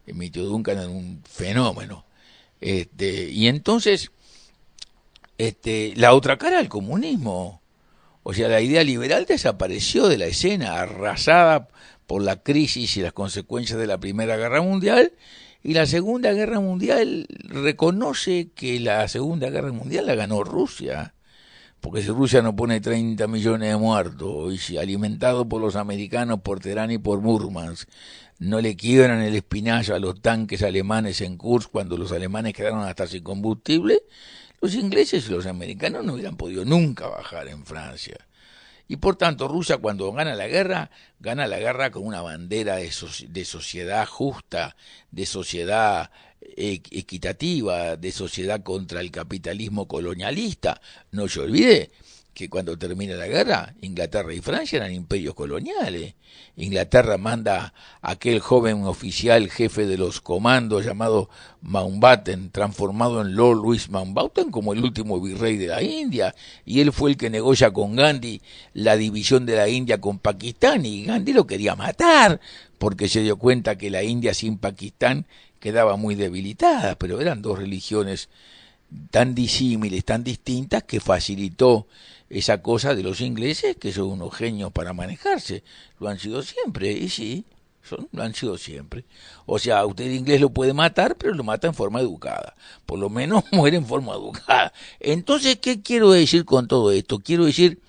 [SPEAKER 3] mi tío Duncan era un fenómeno. Y entonces, la otra cara del comunismo, o sea, la idea liberal desapareció de la escena, arrasada por la crisis y las consecuencias de la Primera Guerra Mundial, y la Segunda Guerra Mundial reconoce que la Segunda Guerra Mundial la ganó Rusia, porque si Rusia no pone 30 millones de muertos, y si alimentado por los americanos, por Teherán y por Murmansk, no le quiebran el espinazo a los tanques alemanes en Kursk cuando los alemanes quedaron hasta sin combustible, los ingleses y los americanos no hubieran podido nunca bajar en Francia. Y por tanto Rusia, cuando gana la guerra con una bandera de sociedad justa, de sociedad equitativa, de sociedad contra el capitalismo colonialista. No se olvide que cuando termina la guerra, Inglaterra y Francia eran imperios coloniales. Inglaterra manda a aquel joven oficial jefe de los comandos llamado Mountbatten, transformado en Lord Louis Mountbatten como el último virrey de la India, y él fue el que negocia con Gandhi la división de la India con Pakistán, y Gandhi lo quería matar, porque se dio cuenta que la India sin Pakistán quedaba muy debilitada, pero eran dos religiones tan disímiles, tan distintas, que facilitó esa cosa de los ingleses, que son unos genios para manejarse. Lo han sido siempre, y sí, lo han sido siempre. O sea, usted el inglés lo puede matar, pero lo mata en forma educada. Por lo menos muere en forma educada. Entonces, ¿qué quiero decir con todo esto? Quiero decir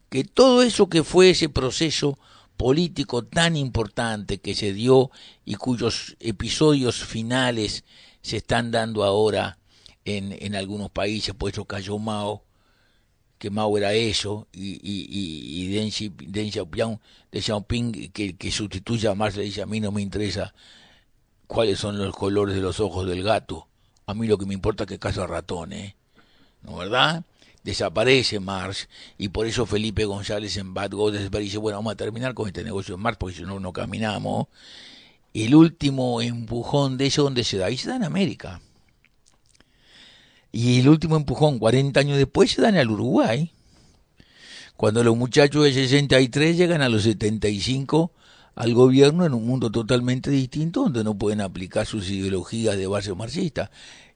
[SPEAKER 3] que todo eso que fue ese proceso político tan importante que se dio y cuyos episodios finales se están dando ahora en algunos países, pues eso cayó Mao, que Mao era eso, y Deng Xiaoping que sustituye a Marx, le dice: a mí no me interesa cuáles son los colores de los ojos del gato, a mí lo que me importa es que caza ratones, ¿no verdad? Desaparece Marx, y por eso Felipe González en Bad Goddess dice: bueno, vamos a terminar con este negocio de Marx, porque si no, no caminamos. El último empujón de eso, ¿dónde se da? Ahí se da en América. Y el último empujón, 40 años después, se dan al Uruguay. Cuando los muchachos de 63 llegan a los 75 al gobierno en un mundo totalmente distinto, donde no pueden aplicar sus ideologías de base marxista.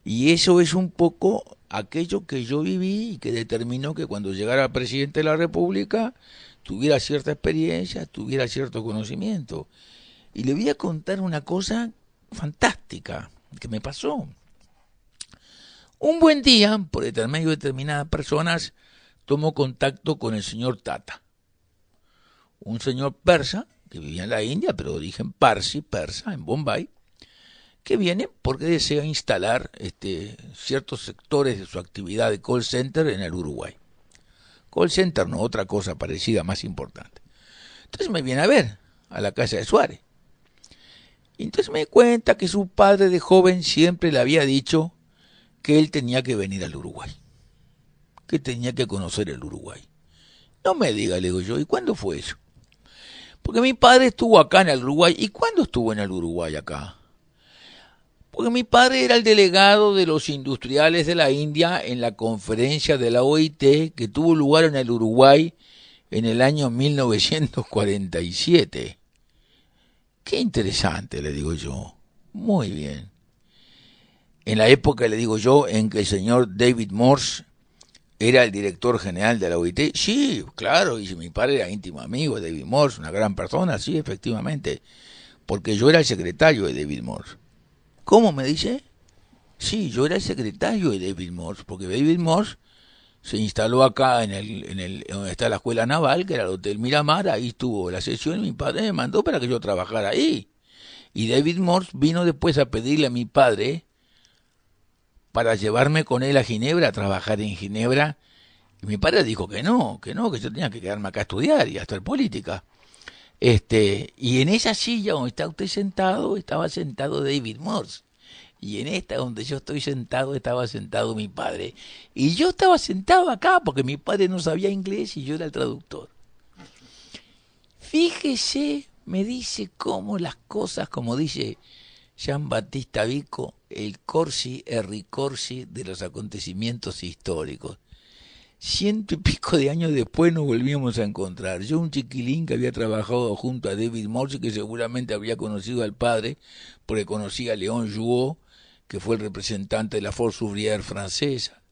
[SPEAKER 3] Y eso es un poco aquello que yo viví y que determinó que cuando llegara presidente de la República tuviera cierta experiencia, tuviera cierto conocimiento. Y le voy a contar una cosa fantástica que me pasó. Un buen día, por intermedio de determinadas personas, tomo contacto con el señor Tata, un señor persa que vivía en la India, pero de origen parsi, persa, en Bombay, que viene porque desea instalar ciertos sectores de su actividad de call center en el Uruguay. Call center, no, otra cosa parecida, más importante. Entonces me viene a ver a la casa de Suárez. Y entonces me di cuenta que su padre de joven siempre le había dicho que él tenía que venir al Uruguay, que tenía que conocer el Uruguay. No me diga, le digo yo, ¿y cuándo fue eso? Porque mi padre estuvo acá en el Uruguay. ¿Y cuándo estuvo en el Uruguay acá? Porque mi padre era el delegado de los industriales de la India en la conferencia de la OIT que tuvo lugar en el Uruguay en el año 1947. Qué interesante, le digo yo. Muy bien. En la época, le digo yo, en que el señor David Morse era el director general de la OIT. Sí, claro, y mi padre era íntimo amigo de David Morse, una gran persona, sí, efectivamente, porque yo era el secretario de David Morse. ¿Cómo me dice? Sí, yo era el secretario de David Morse, porque David Morse se instaló acá en el donde está la escuela naval, que era el Hotel Miramar. Ahí estuvo la sesión y mi padre me mandó para que yo trabajara ahí. Y David Morse vino después a pedirle a mi padre para llevarme con él a Ginebra, a trabajar en Ginebra. Y mi padre dijo que no, que yo tenía que quedarme acá a estudiar y a hacer política. Y en esa silla donde está usted sentado, estaba sentado David Morse. Y en esta donde yo estoy sentado, estaba sentado mi padre. Y yo estaba sentado acá porque mi padre no sabía inglés y yo era el traductor. Fíjese, me dice cómo las cosas, como dice Jean-Baptiste Vico, el corsi e ricorsi de los acontecimientos históricos. 100 y pico de años después nos volvíamos a encontrar. Yo, un chiquilín que había trabajado junto a David Morse, que seguramente habría conocido al padre, porque conocía a Léon Jouot, que fue el representante de la Force Ouvrière francesa,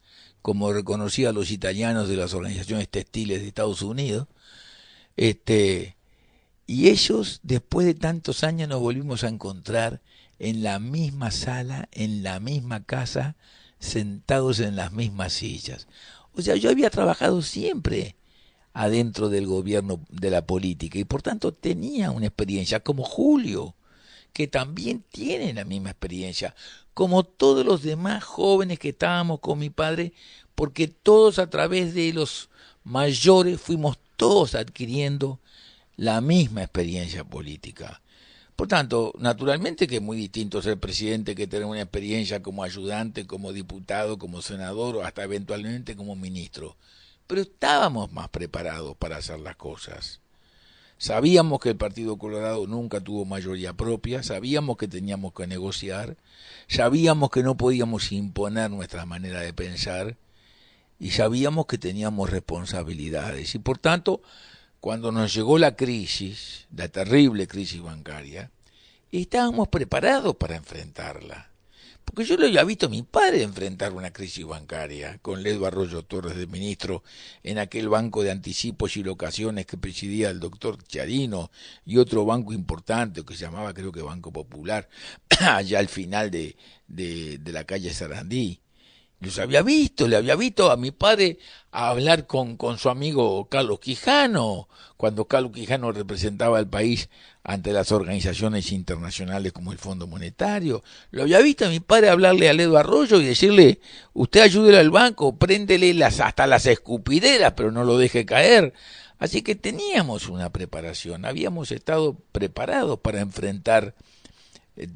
[SPEAKER 3] como reconocía a los italianos de las organizaciones textiles de Estados Unidos. Y ellos, después de tantos años, nos volvimos a encontrar en la misma sala, en la misma casa, sentados en las mismas sillas. O sea, yo había trabajado siempre adentro del gobierno, de la política, y por tanto tenía una experiencia, como Julio, que también tiene la misma experiencia, como todos los demás jóvenes que estábamos con mi padre, porque todos a través de los mayores fuimos todos adquiriendo la misma experiencia política. Por tanto, naturalmente que es muy distinto ser presidente que tener una experiencia como ayudante, como diputado, como senador o hasta eventualmente como ministro. pero estábamos más preparados para hacer las cosas. Sabíamos que el Partido Colorado nunca tuvo mayoría propia, sabíamos que teníamos que negociar, sabíamos que no podíamos imponer nuestra manera de pensar y sabíamos que teníamos responsabilidades. Y por tanto, cuando nos llegó la crisis, la terrible crisis bancaria, estábamos preparados para enfrentarla. Porque yo lo había visto a mi padre enfrentar una crisis bancaria con Ledo Arroyo Torres de ministro en aquel banco de anticipos y locaciones que presidía el doctor Chiarino y otro banco importante que se llamaba creo que Banco Popular, allá al final de la calle Sarandí. Los había visto, le había visto a mi padre hablar con su amigo Carlos Quijano, cuando Carlos Quijano representaba al país ante las organizaciones internacionales como el Fondo Monetario. Lo había visto a mi padre hablarle a Ledo Arroyo y decirle, usted ayúdele al banco, préndele hasta las escupideras, pero no lo deje caer. Así que teníamos una preparación, habíamos estado preparados para enfrentar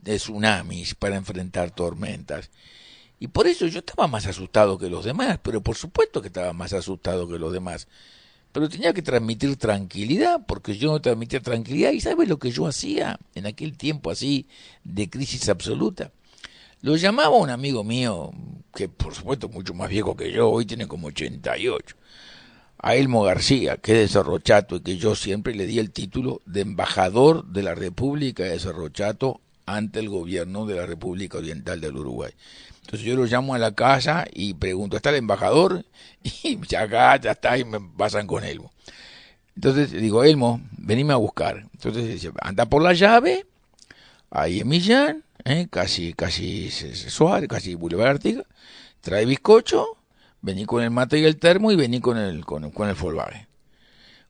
[SPEAKER 3] tsunamis, para enfrentar tormentas. Y por eso yo estaba más asustado que los demás, pero por supuesto que estaba más asustado que los demás. Pero tenía que transmitir tranquilidad, porque yo no transmitía tranquilidad. ¿Y sabes lo que yo hacía en aquel tiempo así de crisis absoluta? Lo llamaba un amigo mío, que por supuesto mucho más viejo que yo, hoy tiene como 88, a Elmo García, que es de Cerro Chato, y que yo siempre le di el título de embajador de la República de Cerro Chato ante el gobierno de la República Oriental del Uruguay. Entonces yo lo llamo a la casa y pregunto, ¿está el embajador? Y acá ya está, y me pasan con Elmo. Entonces digo, Elmo, venime a buscar. Entonces dice, anda por la llave, ahí en Millán, casi Suárez, casi Boulevard Artigas, trae bizcocho, vení con el mate y el termo y vení con el Volkswagen.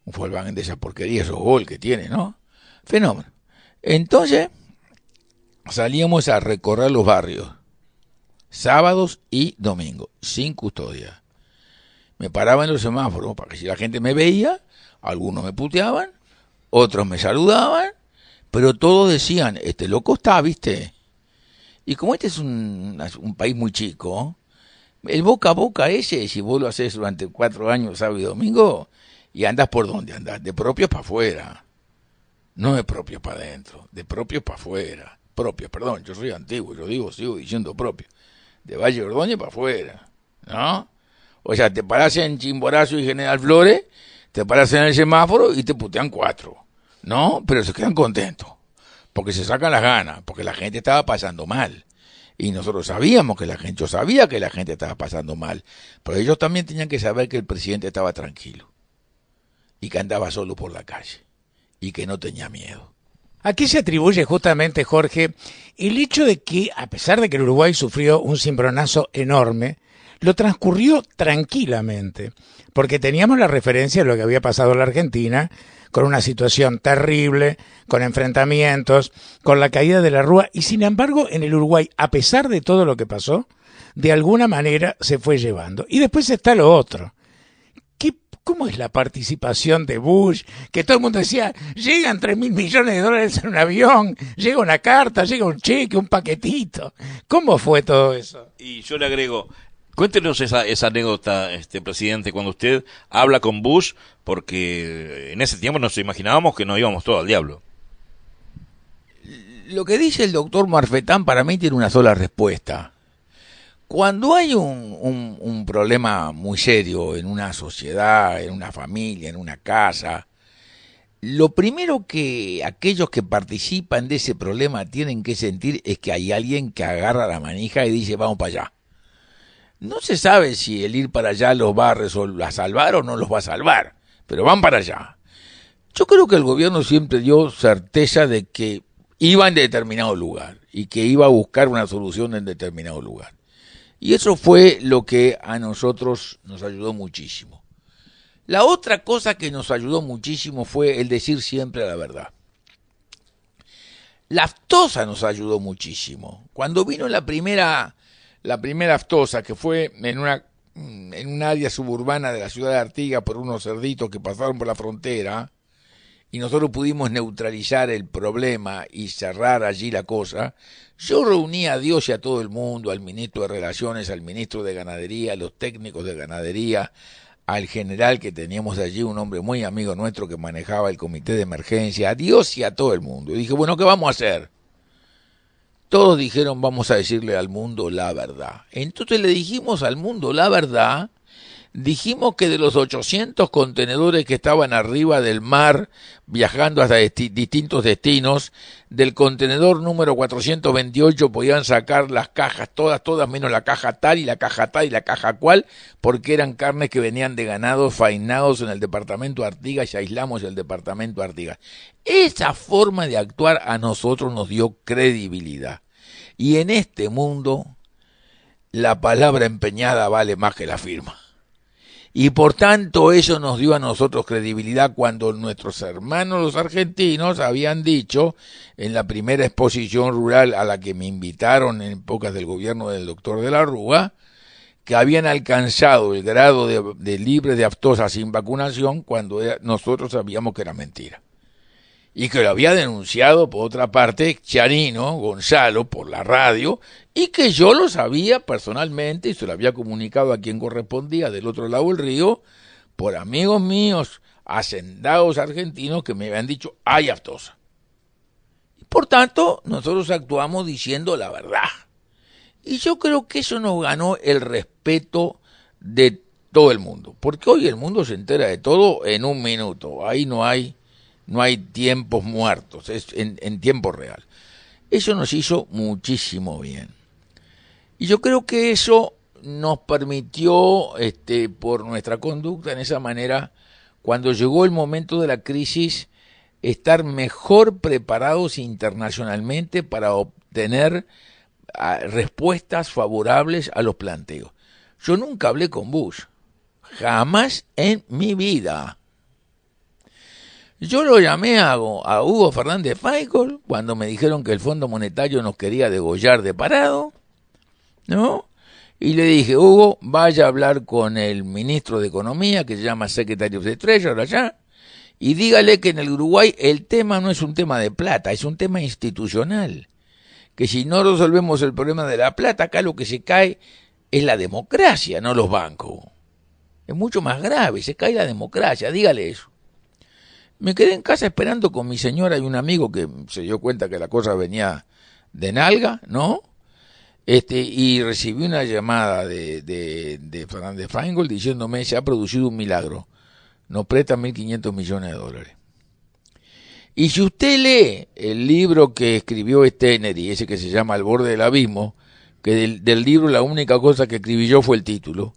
[SPEAKER 3] Un Volkswagen de esa porquería, esos Gol que tiene, ¿no? Fenómeno. Entonces salíamos a recorrer los barrios, sábados y domingos, sin custodia. Me paraba en los semáforos para que si la gente me veía, algunos me puteaban, otros me saludaban, pero todos decían, este loco está, ¿viste? Y como este es un país muy chico, el boca a boca ese, si vos lo haces durante 4 años, sábado y domingo, y andás por donde andás, de propios para afuera, no de propios para adentro, de propios para afuera. Propios, perdón, yo soy antiguo, sigo diciendo propio. De Valle Ordóñez para afuera, ¿no? O sea, te parás en Chimborazo y General Flores, te parás en el semáforo y te putean 4, ¿no? Pero se quedan contentos, porque se sacan las ganas, porque la gente estaba pasando mal. Y nosotros sabíamos que yo sabía que la gente estaba pasando mal, pero ellos también tenían que saber que el presidente estaba tranquilo, y que andaba solo por la calle, y que no tenía miedo.
[SPEAKER 2] ¿A qué se atribuye justamente, Jorge, el hecho de que, a pesar de que el Uruguay sufrió un cimbronazo enorme, lo transcurrió tranquilamente? Porque teníamos la referencia de lo que había pasado en la Argentina, con una situación terrible, con enfrentamientos, con la caída de la Rúa, y sin embargo, en el Uruguay, a pesar de todo lo que pasó, de alguna manera se fue llevando. Y después está lo otro. ¿Cómo es la participación de Bush? Que todo el mundo decía, llegan 3.000 millones de dólares en un avión, llega una carta, llega un cheque, un paquetito. ¿Cómo fue todo eso?
[SPEAKER 1] Y yo le agrego, cuéntenos esa anécdota, presidente, cuando usted habla con Bush, porque en ese tiempo nos imaginábamos que nos íbamos todos al diablo.
[SPEAKER 3] Lo que dice el doctor Marfetán para mí tiene una sola respuesta. Cuando hay un problema muy serio en una sociedad, en una familia, en una casa, lo primero que aquellos que participan de ese problema tienen que sentir es que hay alguien que agarra la manija y dice vamos para allá. No se sabe si el ir para allá los va a salvar o no los va a salvar, pero van para allá. Yo creo que el gobierno siempre dio certeza de que iba en determinado lugar y que iba a buscar una solución en determinado lugar. Y eso fue lo que a nosotros nos ayudó muchísimo. La otra cosa que nos ayudó muchísimo fue el decir siempre la verdad. La aftosa nos ayudó muchísimo. Cuando vino la primera aftosa, que fue en un área suburbana de la ciudad de Artigas por unos cerditos que pasaron por la frontera, y nosotros pudimos neutralizar el problema y cerrar allí la cosa, yo reuní a Dios y a todo el mundo, al ministro de Relaciones, al ministro de Ganadería, a los técnicos de Ganadería, al general que teníamos allí, un hombre muy amigo nuestro que manejaba el comité de emergencia, a Dios y a todo el mundo. Y dije, bueno, ¿qué vamos a hacer? Todos dijeron, vamos a decirle al mundo la verdad. Entonces le dijimos al mundo la verdad. Dijimos que de los 800 contenedores que estaban arriba del mar, viajando hasta distintos destinos, del contenedor número 428 podían sacar las cajas, todas menos la caja tal y la caja tal y la caja cual, porque eran carnes que venían de ganados faenados en el departamento Artigas y aislamos el departamento Artigas. Esa forma de actuar a nosotros nos dio credibilidad. Y en este mundo, la palabra empeñada vale más que la firma. Y por tanto eso nos dio a nosotros credibilidad cuando nuestros hermanos los argentinos habían dicho en la primera exposición rural a la que me invitaron en épocas del gobierno del doctor de la Rúa, que habían alcanzado el grado de libre de aftosa sin vacunación cuando nosotros sabíamos que era mentira. Y que lo había denunciado, por otra parte, Chiarino, Gonzalo, por la radio, y que yo lo sabía personalmente y se lo había comunicado a quien correspondía del otro lado del río, por amigos míos, hacendados argentinos que me habían dicho, hay aftosa. Y por tanto, nosotros actuamos diciendo la verdad. Y yo creo que eso nos ganó el respeto de todo el mundo, porque hoy el mundo se entera de todo en un minuto, ahí no hay tiempos muertos, es en tiempo real. Eso nos hizo muchísimo bien. Y yo creo que eso nos permitió, por nuestra conducta en esa manera, cuando llegó el momento de la crisis, estar mejor preparados internacionalmente para obtener respuestas favorables a los planteos. Yo nunca hablé con Bush, jamás en mi vida. Yo lo llamé a Hugo Fernández Feijóo cuando me dijeron que el Fondo Monetario nos quería degollar de parado, ¿no? Y le dije, Hugo, vaya a hablar con el ministro de Economía, que se llama Secretary of the Treasury allá, y dígale que en el Uruguay el tema no es un tema de plata, es un tema institucional. Que si no resolvemos el problema de la plata, acá lo que se cae es la democracia, no los bancos. Es mucho más grave, se cae la democracia, dígale eso. Me quedé en casa esperando con mi señora y un amigo que se dio cuenta que la cosa venía de nalga, ¿no? Y recibí una llamada de Fernández Feingold diciéndome, se ha producido un milagro, nos presta $1.500 millones. Y si usted lee el libro que escribió Steneri, ese que se llama Al borde del abismo, que del libro la única cosa que escribí yo fue el título,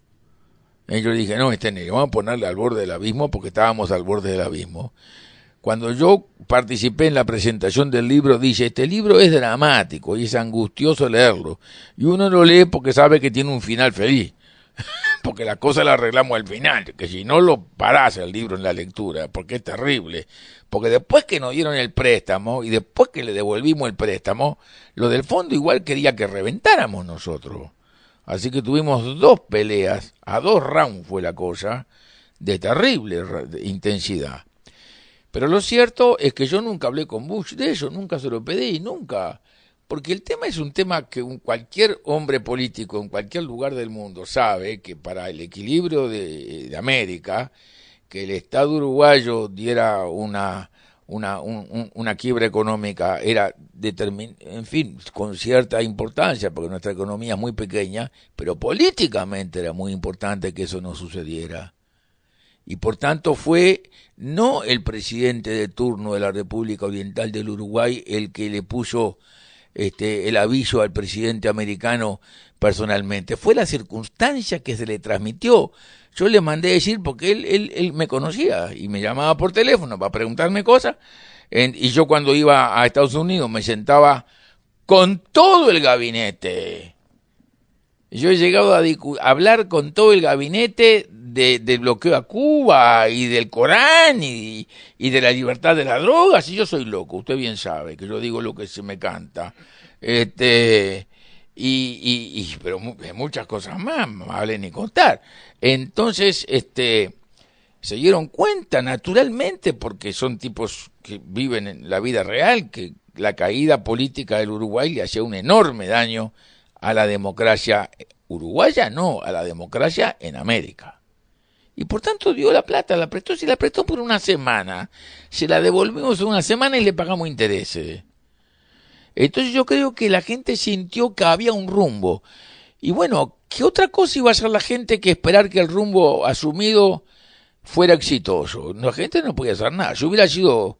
[SPEAKER 3] y yo dije, no, vamos a ponerle Al borde del abismo porque estábamos al borde del abismo. Cuando yo participé en la presentación del libro, dice, este libro es dramático y es angustioso leerlo. Y uno lo lee porque sabe que tiene un final feliz, porque la cosa la arreglamos al final, que si no lo parás el libro en la lectura, porque es terrible. Porque después que nos dieron el préstamo y después que le devolvimos el préstamo, lo del fondo igual quería que reventáramos nosotros. Así que tuvimos 2 peleas, a 2 rounds fue la cosa, de terrible intensidad. Pero lo cierto es que yo nunca hablé con Bush de eso, nunca se lo pedí, nunca. Porque el tema es un tema que cualquier hombre político en cualquier lugar del mundo sabe que para el equilibrio de América, que el Estado uruguayo diera una quiebra económica era en fin, con cierta importancia, porque nuestra economía es muy pequeña, pero políticamente era muy importante que eso no sucediera. Y por tanto fue no el presidente de turno de la República Oriental del Uruguay el que le puso el aviso al presidente americano personalmente, fue la circunstancia que se le transmitió. Yo le mandé decir porque él me conocía y me llamaba por teléfono para preguntarme cosas, y yo cuando iba a Estados Unidos me sentaba con todo el gabinete. Yo he llegado a hablar con todo el gabinete del bloqueo a Cuba y del Corán y de la libertad de las drogas, y yo soy loco, usted bien sabe que yo digo lo que se me canta. Pero muchas cosas más, no vale ni contar. Entonces, se dieron cuenta naturalmente, porque son tipos que viven en la vida real, que la caída política del Uruguay le hacía un enorme daño a la democracia uruguaya, no, a la democracia en América. Y por tanto dio la plata, la prestó, se la prestó por una semana, se la devolvimos en una semana y le pagamos intereses. Entonces yo creo que la gente sintió que había un rumbo. Y bueno, ¿qué otra cosa iba a hacer la gente que esperar que el rumbo asumido fuera exitoso? La gente no podía hacer nada. Si hubiera sido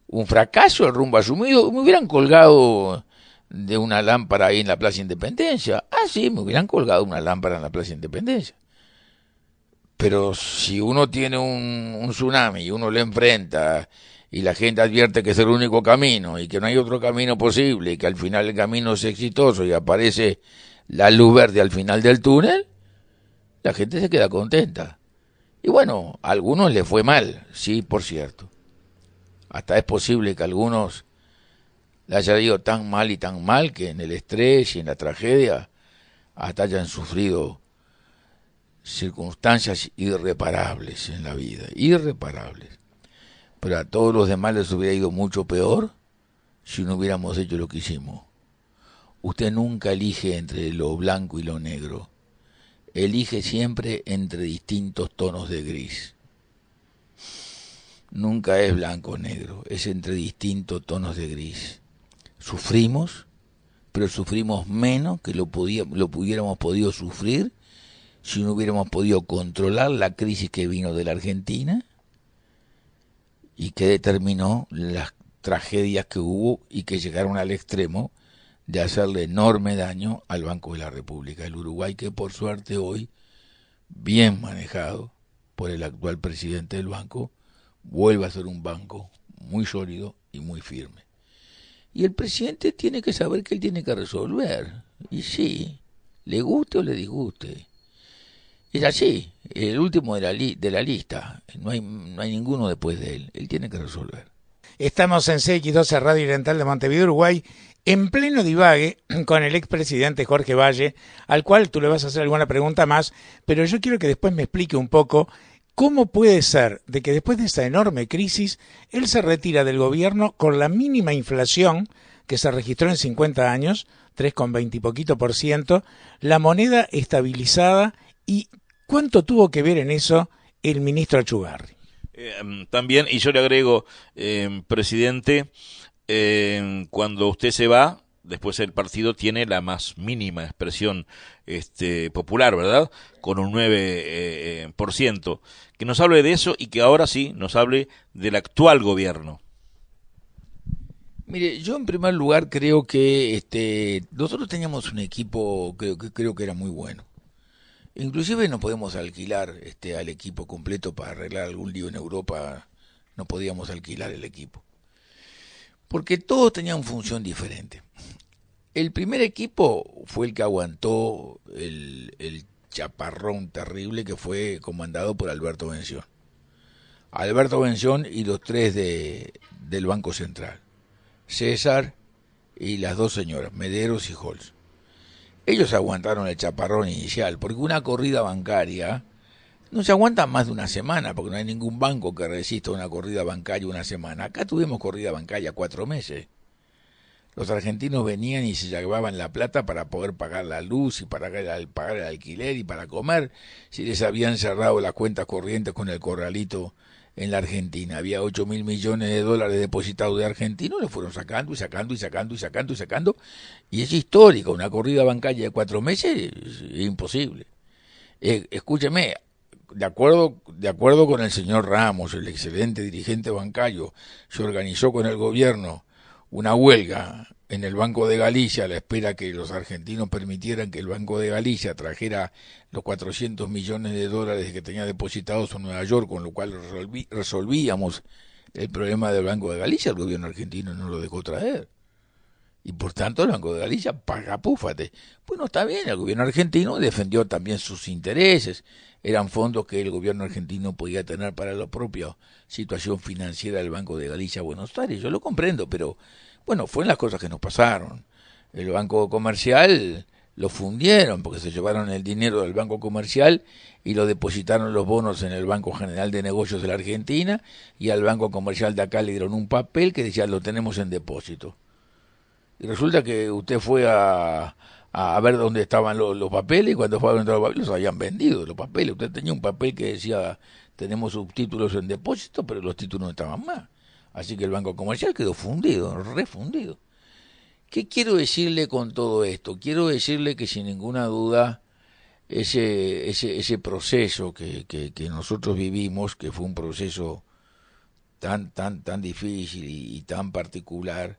[SPEAKER 3] un fracaso el rumbo asumido, me hubieran colgado de una lámpara ahí en la Plaza Independencia. Ah, sí, me hubieran colgado una lámpara en la Plaza Independencia. Pero si uno tiene un tsunami y uno le enfrenta y la gente advierte que es el único camino y que no hay otro camino posible y que al final el camino es exitoso y aparece la luz verde al final del túnel, la gente se queda contenta. Y bueno, a algunos les fue mal, sí, por cierto. Hasta es posible que a algunos le haya ido tan mal y tan mal que en el estrés y en la tragedia hasta hayan sufrido circunstancias irreparables en la vida, irreparables. Pero a todos los demás les hubiera ido mucho peor si no hubiéramos hecho lo que hicimos. Usted nunca elige entre lo blanco y lo negro. Elige siempre entre distintos tonos de gris. Nunca es blanco o negro, es entre distintos tonos de gris. Sufrimos, pero sufrimos menos que lo hubiéramos podido sufrir si no hubiéramos podido controlar la crisis que vino de la Argentina y que determinó las tragedias que hubo y que llegaron al extremo de hacerle enorme daño al Banco de la República del Uruguay, que por suerte hoy, bien manejado por el actual presidente del banco, vuelve a ser un banco muy sólido y muy firme. Y el presidente tiene que saber que él tiene que resolver. Y sí, le guste o le disguste. Es así, el último de la lista, no hay ninguno después de él, él tiene que resolver.
[SPEAKER 2] Estamos en CX12 Radio Oriental de Montevideo, Uruguay, en pleno divague con el expresidente Jorge Valle, al cual tú le vas a hacer alguna pregunta más, pero yo quiero que después me explique un poco cómo puede ser de que después de esa enorme crisis, él se retira del gobierno con la mínima inflación que se registró en 50 años, 3,20 y poquito por ciento, la moneda estabilizada. ¿Y cuánto tuvo que ver en eso el ministro Achugarri?
[SPEAKER 1] También, y yo le agrego, presidente, cuando usted se va, después el partido tiene la más mínima expresión popular, ¿verdad? Con un 9%. Que nos hable de eso y que ahora sí nos hable del actual gobierno.
[SPEAKER 3] Mire, yo en primer lugar creo que nosotros teníamos un equipo, creo que era muy bueno. Inclusive no podemos alquilar al equipo completo para arreglar algún lío en Europa, no podíamos alquilar el equipo. Porque todos tenían función diferente. El primer equipo fue el que aguantó el chaparrón terrible que fue comandado por Alberto Bención. Alberto Bención y los tres del Banco Central. César y las dos señoras, Mederos y Holz. Ellos aguantaron el chaparrón inicial, porque una corrida bancaria no se aguanta más de una semana, porque no hay ningún banco que resista una corrida bancaria una semana. Acá tuvimos corrida bancaria 4 meses. Los argentinos venían y se llevaban la plata para poder pagar la luz y para pagar el alquiler y para comer, si les habían cerrado las cuentas corrientes con el corralito en la Argentina. Había 8.000 millones de dólares depositados de argentinos, lo fueron sacando y sacando y sacando y sacando y sacando, y es histórico. Una corrida bancaria de 4 meses es imposible. Escúcheme, de acuerdo con el señor Ramos, el excelente dirigente bancario, se organizó con el gobierno una huelga en el Banco de Galicia a la espera que los argentinos permitieran que el Banco de Galicia trajera los 400 millones de dólares que tenía depositados en Nueva York, con lo cual resolvíamos el problema del Banco de Galicia. El gobierno argentino no lo dejó traer. Y por tanto el Banco de Galicia paga púfate. Bueno, está bien, el gobierno argentino defendió también sus intereses. Eran fondos que el gobierno argentino podía tener para la propia situación financiera del Banco de Galicia Buenos Aires. Yo lo comprendo, pero bueno, fueron las cosas que nos pasaron. El Banco Comercial lo fundieron porque se llevaron el dinero del Banco Comercial y lo depositaron los bonos en el Banco General de Negocios de la Argentina, y al Banco Comercial de acá le dieron un papel que decía lo tenemos en depósito. Y resulta que usted fue a a ver dónde estaban los papeles, y cuando fueron a entrar los papeles los habían vendido los papeles. Usted tenía un papel que decía tenemos subtítulos en depósito, pero los títulos no estaban más. Así que el Banco Comercial quedó fundido, refundido. ¿Qué quiero decirle con todo esto? Quiero decirle que sin ninguna duda ese proceso que nosotros vivimos, que fue un proceso tan difícil y tan particular,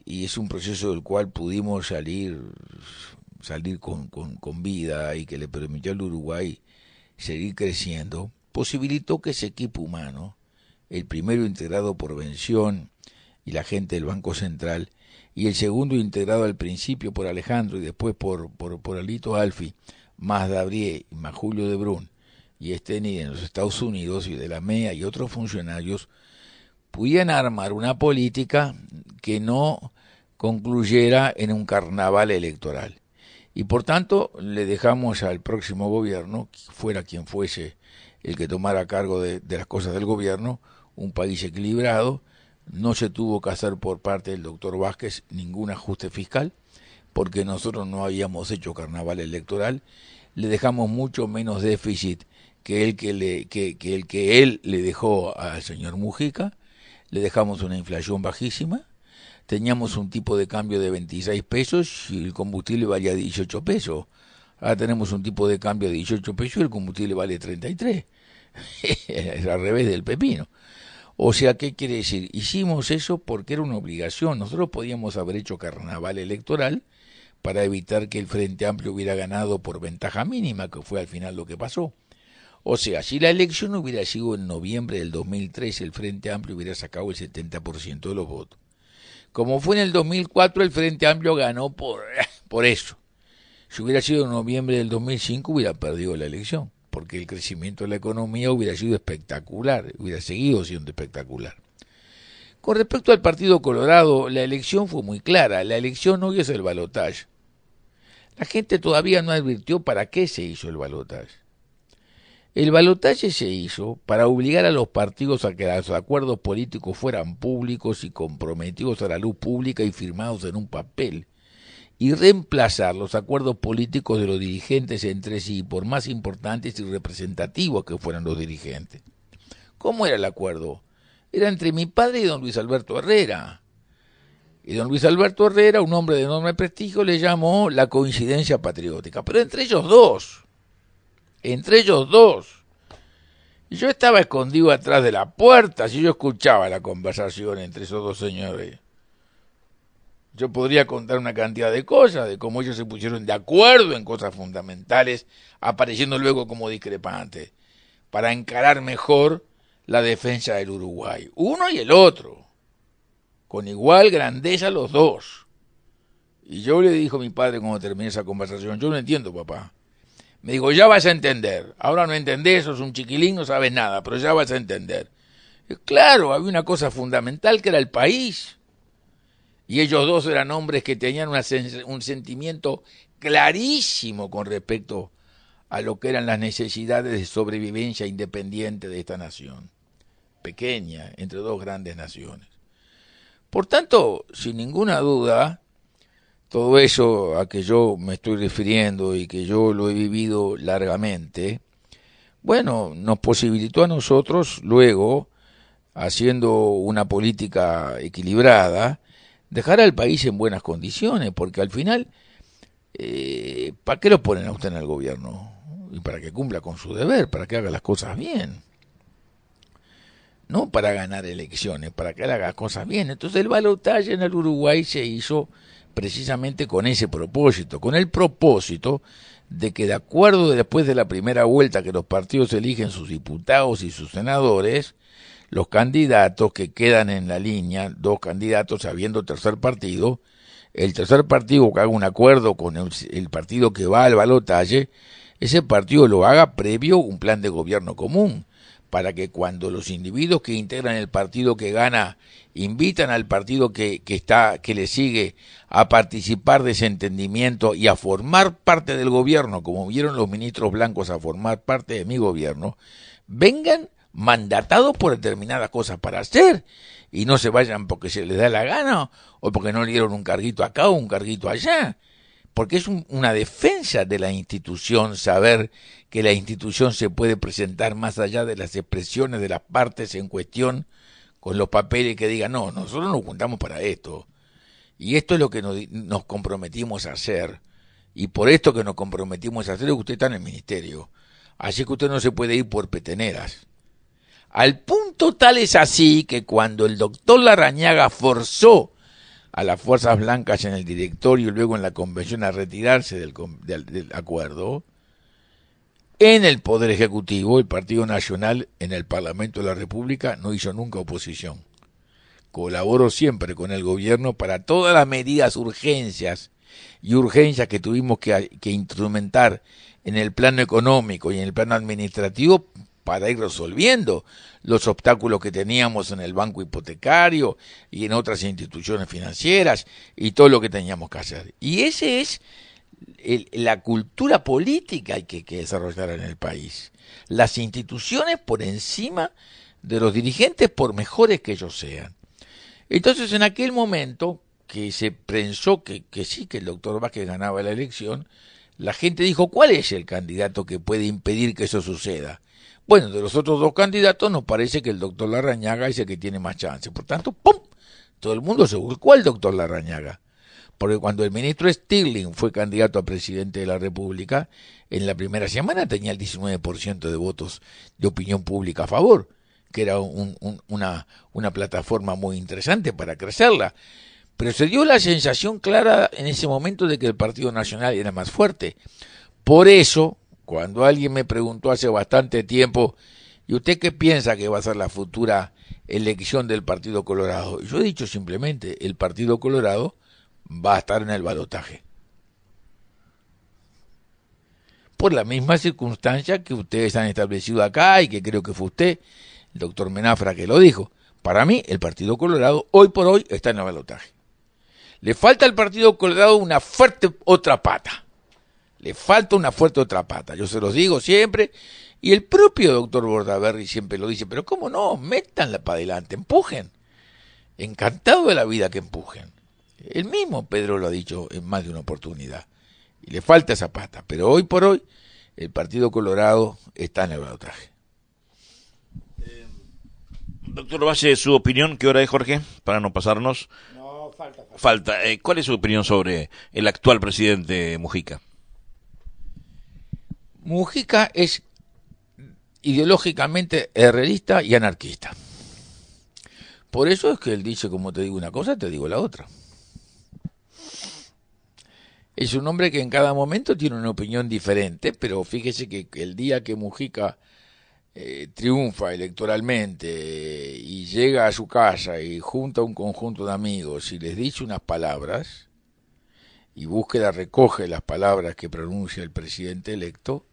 [SPEAKER 3] y es un proceso del cual pudimos salir con vida y que le permitió al Uruguay seguir creciendo, posibilitó que ese equipo humano, el primero integrado por Bención y la gente del Banco Central, y el segundo integrado al principio por Alejandro y después por Alito Alfi, más Gabriel y más Julio de Brun, y Esteni en los Estados Unidos y de la MEA y otros funcionarios, pudieran armar una política que no concluyera en un carnaval electoral. Y por tanto le dejamos al próximo gobierno, fuera quien fuese el que tomara cargo de las cosas del gobierno, un país equilibrado. No se tuvo que hacer por parte del doctor Vázquez ningún ajuste fiscal, porque nosotros no habíamos hecho carnaval electoral. Le dejamos mucho menos déficit que el que él le dejó al señor Mujica. Le dejamos una inflación bajísima. Teníamos un tipo de cambio de 26 pesos y el combustible valía 18 pesos. Ahora tenemos un tipo de cambio de 18 pesos y el combustible vale 33. Es al revés del pepino. O sea, ¿qué quiere decir? Hicimos eso porque era una obligación. Nosotros podíamos haber hecho carnaval electoral para evitar que el Frente Amplio hubiera ganado por ventaja mínima, que fue al final lo que pasó. O sea, si la elección hubiera sido en noviembre del 2003, el Frente Amplio hubiera sacado el 70% de los votos. Como fue en el 2004, el Frente Amplio ganó por eso. Si hubiera sido en noviembre del 2005, hubiera perdido la elección, porque el crecimiento de la economía hubiera sido espectacular, hubiera seguido siendo espectacular. Con respecto al Partido Colorado, la elección fue muy clara. La elección hoy es el balotaje. La gente todavía no advirtió para qué se hizo el balotaje. El balotaje se hizo para obligar a los partidos a que los acuerdos políticos fueran públicos y comprometidos a la luz pública y firmados en un papel, y reemplazar los acuerdos políticos de los dirigentes entre sí, por más importantes y representativos que fueran los dirigentes. ¿Cómo era el acuerdo? Era entre mi padre y don Luis Alberto Herrera. Y don Luis Alberto Herrera, un hombre de enorme prestigio, le llamó la coincidencia patriótica. Pero entre ellos dos. Y yo estaba escondido atrás de la puerta, si yo escuchaba la conversación entre esos dos señores. Yo podría contar una cantidad de cosas, de cómo ellos se pusieron de acuerdo en cosas fundamentales, apareciendo luego como discrepantes, para encarar mejor la defensa del Uruguay. Uno y el otro, con igual grandeza los dos. Y yo le dijo a mi padre cuando terminé esa conversación, yo no entiendo, papá. Me dijo, ya vas a entender. Ahora no entendés, sos un chiquilín, no sabes nada, pero ya vas a entender. Y claro, había una cosa fundamental que era el país. Y ellos dos eran hombres que tenían un sentimiento clarísimo con respecto a lo que eran las necesidades de sobrevivencia independiente de esta nación, pequeña, entre dos grandes naciones. Por tanto, sin ninguna duda, todo eso a que yo me estoy refiriendo y que yo lo he vivido largamente, bueno, nos posibilitó a nosotros luego, haciendo una política equilibrada, dejar al país en buenas condiciones, porque al final, ¿para qué lo ponen a usted en el gobierno? Y para que cumpla con su deber, para que haga las cosas bien. No para ganar elecciones, para que él haga cosas bien. Entonces el balotaje en el Uruguay se hizo precisamente con ese propósito, con el propósito de que de acuerdo después de la primera vuelta que los partidos eligen sus diputados y sus senadores, los candidatos que quedan en la línea, dos candidatos habiendo tercer partido, el tercer partido que haga un acuerdo con el partido que va al balotaje, ese partido lo haga previo un plan de gobierno común, para que cuando los individuos que integran el partido que gana invitan al partido que le sigue a participar de ese entendimiento y a formar parte del gobierno, como vieron los ministros blancos a formar parte de mi gobierno, vengan mandatados por determinadas cosas para hacer y no se vayan porque se les da la gana o porque no le dieron un carguito acá o un carguito allá. porque es una defensa de la institución saber que la institución se puede presentar más allá de las expresiones de las partes en cuestión con los papeles que digan, no, nosotros nos juntamos para esto, y esto es lo que nos comprometimos a hacer, y por esto que nos comprometimos a hacer es que usted está en el ministerio, así que usted no se puede ir por peteneras. Al punto tal es así que cuando el doctor Larrañaga forzó a las fuerzas blancas en el directorio y luego en la convención a retirarse del acuerdo, en el Poder Ejecutivo, el Partido Nacional en el Parlamento de la República no hizo nunca oposición. Colaboró siempre con el gobierno para todas las medidas, urgencias que tuvimos que instrumentar en el plano económico y en el plano administrativo para ir resolviendo los obstáculos que teníamos en el banco hipotecario y en otras instituciones financieras y todo lo que teníamos que hacer. Y ese es la cultura política que hay que desarrollar en el país. Las instituciones por encima de los dirigentes, por mejores que ellos sean. Entonces, en aquel momento que se pensó que sí, que el doctor Vázquez ganaba la elección, la gente dijo, ¿cuál es el candidato que puede impedir que eso suceda? Bueno, de los otros dos candidatos nos parece que el doctor Larrañaga es el que tiene más chance. Por tanto, ¡pum!, todo el mundo se buscó al doctor Larrañaga. Porque cuando el ministro Stirling fue candidato a presidente de la República, en la primera semana tenía el 19% de votos de opinión pública a favor, que era una plataforma muy interesante para crecerla. Pero se dio la sensación clara en ese momento de que el Partido Nacional era más fuerte. Por eso, cuando alguien me preguntó hace bastante tiempo, ¿y usted qué piensa que va a ser la futura elección del Partido Colorado? Yo he dicho simplemente, el Partido Colorado va a estar en el balotaje. Por la misma circunstancia que ustedes han establecido acá y que creo que fue usted, el doctor Menafra, que lo dijo. Para mí, el Partido Colorado, hoy por hoy, está en el balotaje. Le falta al Partido Colorado una fuerte otra pata. Le falta una fuerte otra pata. Yo se los digo siempre. Y el propio doctor Bordaberry siempre lo dice. Pero cómo no, métanla para adelante, empujen. Encantado de la vida que empujen. El mismo Pedro lo ha dicho en más de una oportunidad. Y le falta esa pata. Pero hoy por hoy, el Partido Colorado está en el balotaje.
[SPEAKER 1] Doctor Valle, su opinión, ¿qué hora es, Jorge? Para no pasarnos.
[SPEAKER 2] No,
[SPEAKER 1] falta. ¿Cuál es su opinión sobre el actual presidente Mujica?
[SPEAKER 3] Mujica es ideológicamente herrerista y anarquista. Por eso es que él dice, como te digo una cosa, te digo la otra. Es un hombre que en cada momento tiene una opinión diferente, pero fíjese que el día que Mujica triunfa electoralmente y llega a su casa y junta un conjunto de amigos y les dice unas palabras, y Búsqueda recoge las palabras que pronuncia el presidente electo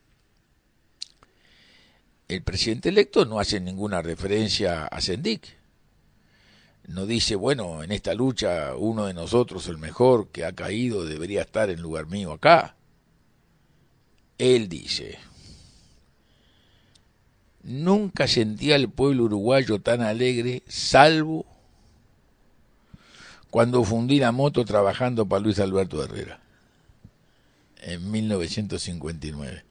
[SPEAKER 3] no hace ninguna referencia a Sendik. No dice, bueno, en esta lucha uno de nosotros, el mejor que ha caído, debería estar en lugar mío acá. Él dice, nunca sentía al pueblo uruguayo tan alegre, salvo cuando fundí la moto trabajando para Luis Alberto Herrera, en 1959.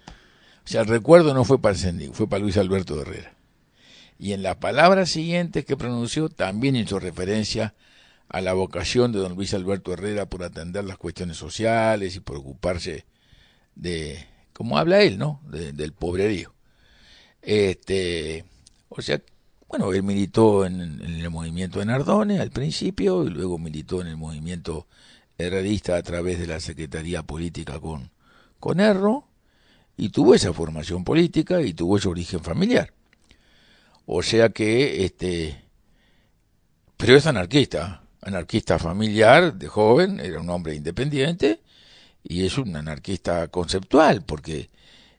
[SPEAKER 3] O sea, el recuerdo no fue para Sendik, fue para Luis Alberto Herrera. Y en las palabras siguientes que pronunció también hizo referencia a la vocación de don Luis Alberto Herrera por atender las cuestiones sociales y por ocuparse de, como habla él, ¿no?, del pobrerío. O sea, bueno, él militó en el movimiento de Nardone al principio y luego militó en el movimiento herrerista a través de la Secretaría Política con Erro y tuvo esa formación política y tuvo ese origen familiar. O sea que, pero es anarquista familiar, de joven, era un hombre independiente y es un anarquista conceptual porque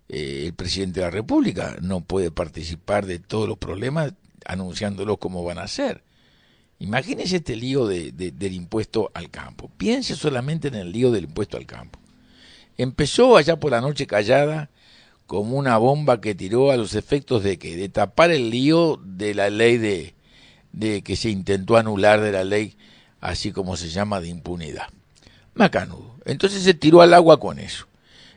[SPEAKER 3] el presidente de la República no puede participar de todos los problemas anunciándolos como van a ser. Imagínese este lío del impuesto al campo. Piense solamente en el lío del impuesto al campo. Empezó allá por la noche callada como una bomba que tiró a los efectos de que de tapar el lío de la ley de que se intentó anular, de la ley así como se llama de impunidad. Macanudo. Entonces se tiró al agua con eso.